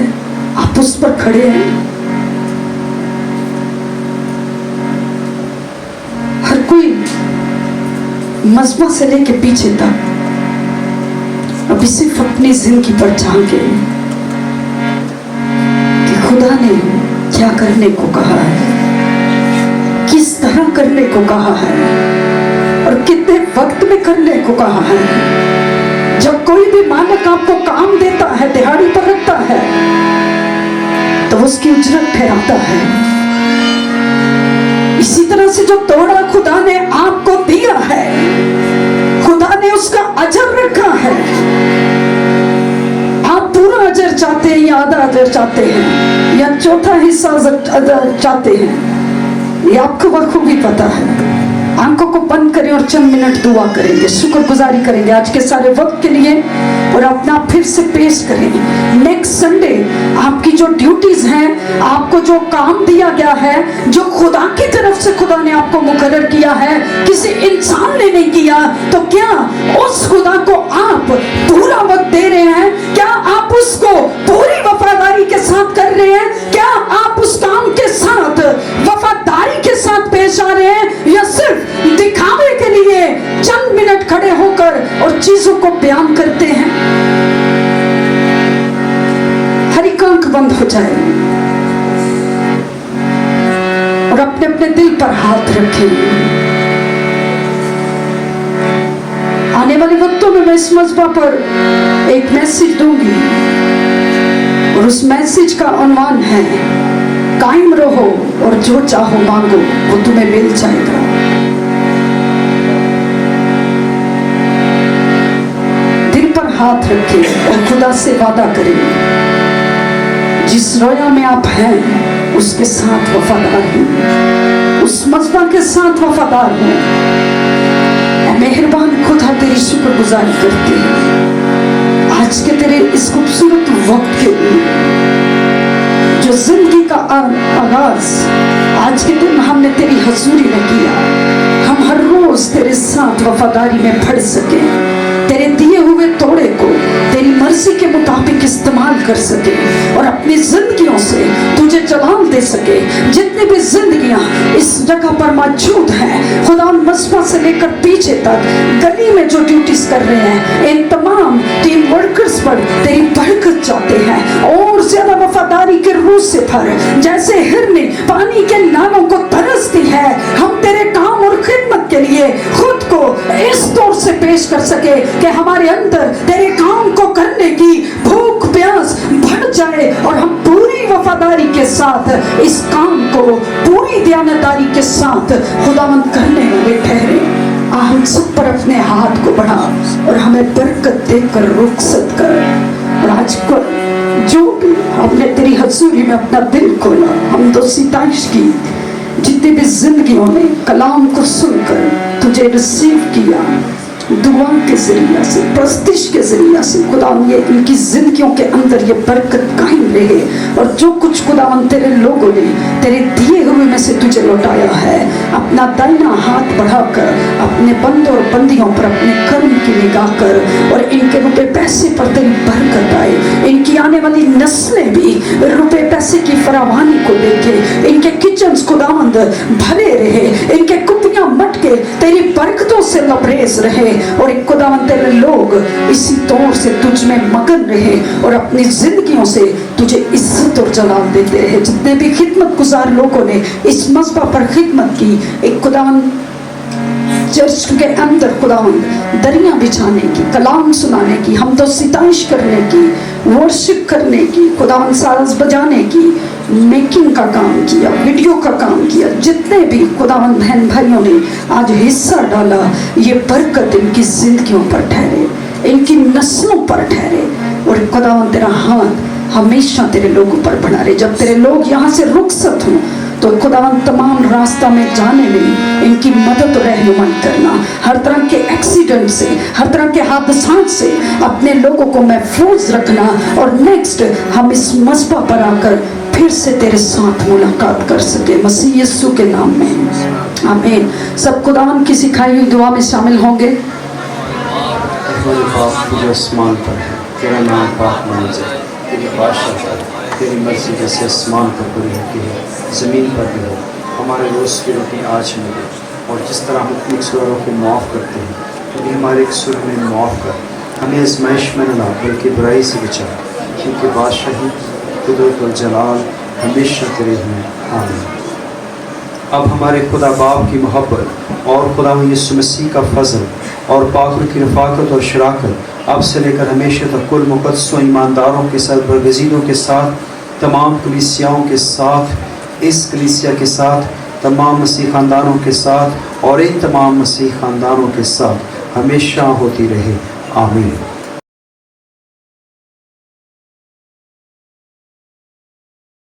आप उस पर खड़े हैं। हर कोई मजमा से लेके पीछे तक अभी सिर्फ अपनी जिंदगी पर झांके कि खुदा ने क्या करने को कहा है, किस तरह करने को कहा है और कितने वक्त में करने को कहा है। जब कोई भी मालिक आपको काम देता है, दिहाड़ी पर रखता है, तो उसकी उजरत ठहराता है। इसी तरह से जो तोड़ा खुदा ने आपको दिया है, खुदा ने उसका अजर रखा है। आप पूरा अजर चाहते हैं या आधा अजर चाहते हैं या चौथा हिस्सा अजर चाहते हैं, ये आपको बखूबी पता है। आंखों को बंद करें और चंद मिनट दुआ करेंगे, शुक्रगुजारी करेंगे आज के सारे वक्त के लिए और अपना फिर से पेश करें। नेक्स्ट संडे आपकी जो ड्यूटीज हैं, आपको जो काम दिया गया है, जो खुदा की तरफ से खुदा ने आपको मुकर्रर किया है, किसी इंसान ने नहीं किया, तो क्या उस खुदा को आप पूरा वक्त दे रहे हैं? क्या आप उसको पूरी वफादारी के साथ कर रहे हैं? क्या आप उस काम के साथ वफादारी के साथ पेश आ रहे हैं, या सिर्फ दिखावे के लिए चंद मिनट खड़े होकर और चीजों को बयान करते हैं? हर एक आंख बंद हो जाए और अपने अपने दिल पर हाथ रखें। आने वाले वक्तों में मैं इस मजबा पर एक मैसेज दूंगी और उस मैसेज का उन्वान है, कायम रहो और जो चाहो मांगो वो तुम्हें मिल जाएगा। दिल पर हाथ रखें और खुदा से वादा करें, जिस रोया में आप हैं उसके साथ वफादार हूं, उस मजबा के साथ वफादार हूं। मेहरबान खुदा तेरी शुक्रगुजारी करते हैं आज के तेरे इस खूबसूरत वक्त के लिए, जो जिंदगी का आगाज आज के दिन हमने तेरी हजूरी में किया। हम हर रोज तेरे साथ वफादारी में बढ़ सके, तेरे दिए हुए तोड़े को तेरी मर्जी के मुताबिक इस्तेमाल कर सके और अपनी जिंदगियों से तुझे जलाल दे सके। जितनी भी जिंदगियां इस जगह पर मौजूद हैं, खुदा मस्बा से लेकर पीछे तक गली में जो ड्यूटीज कर रहे हैं, इन तमाम टीम वर्कर्स पर तेरी बरकत चाहते हैं और ज्यादा वफादारी के रूह से भर, जैसे हिरनी पानी के नालों को तरसती है। हम तेरे काम और खिदमत के लिए खुद को इस तौर से पेश कर सके कि हमारे अंदर तेरे काम को करने की भूख प्यास बढ़ जाए और हम पूरी वफादारी के साथ इस काम को पूरी दयानतदारी के साथ खुदावंद करने वाले ठहरे। हम सब पर अपने हाथ को बढ़ा और हमें बरकत देकर रुखसत कर। और आज को जो भी हमने तेरी हजूरी में अपना दिल खोला, हम तो सिताइश की, जितनी भी जिंदगियों ने कलाम को सुनकर तुझे रिसीव किया, दुआ के जरिया से, प्रस्तिश के जरिया से, खुदावन ये इनकी जिंदगियों के अंदर ये बरकत कायम रहे। और जो कुछ खुदावन तेरे लोगों ने तेरे दिए हुए में से तुझे लौटाया है, अपना दाहिना हाथ बढ़ाकर अपने बंदों और बंदियों पर अपने कर्म की निगाह कर और इनके रुपए पैसे पर तेरी बरकत आए। इनकी आने वाली नस्लें भी रुपए पैसे की फरावानी को देखे, इनके किचन्स खुदावंद भरे रहे, इनके कुपियां मटके तेरी बरकतों से लबरेज रहे और एक खुदावंद तेरे लोग इसी तौर से तुझ में मगन रहे और अपनी जिंदगियों से तुझे इज्जत और जलाल देते रहे। जितने भी खिदमत गुजार लोगों ने इस मज़बा पर खिदमत की, एक खुदावंद चर्च के अंदर खुदावंद दरियां बिछाने की, कलाम सुनाने की, हम तो सिताइश करने की, वर्शिप करने की, खुदावंद सारस बजाने की, मेकिंग का काम किया, वीडियो का काम किया, जितने भी खुदावंद बहन भाइयों ने आज हिस्सा डाला, ये बरकत इनकी जिंदगियों पर ठहरे, इनकी नस्लों पर ठहरे और खुदावंद तेरा हाथ हमेशा तेरे लोगों पर बना रहे। जब तेरे लोग यहाँ से रुखसत हों तो खुदावंद तमाम रास्ता में जाने में इनकी मदद और रहनुमाई करना, हर तरह के एक्सीडेंट से, हर तरह के हादसात से अपने लोगों को महफूज रखना और नेक्स्ट हम इस मज़बा पर आकर फिर से तेरे साथ मुलाकात कर सके, मसीह यीशु के नाम में आमीन। सब खुदावंद की सिखाई हुई दुआ में शामिल होंगे। आसमान पर है, तेरा नाम पाक माना जाए, तेरी बादशाह, तेरी मर्जी जैसे आसमान पर पूरी होती है ज़मीन पर भी हो। हमारे रोज़ की रोटी आज मिले और जिस तरह हम अपने कसूरों को माफ़ करते हैं, तो भी हमारे कसूर में माफ़ कर, हमें आजमाइश में न ला बल्कि बुराई से बचा, क्योंकि बादशाही, कुदरत और जलाल हमेशा तेरे हैं। आमीन। अब हमारे खुदा बाप की मोहब्बत और खुदा यीशु मसीह का फजल और पाक की रफ़ाकत और शराकत अब से लेकर हमेशा तक कुल मुक़द्दसों ईमानदारों के साथ, बरगज़ीदों के साथ, तमाम कलीसियाओं के साथ, इस कलीसिया के साथ, तमाम मसीह ख़ानदानों के साथ और इन तमाम मसीह ख़ानदानों के साथ हमेशा होती रहे। आमीन।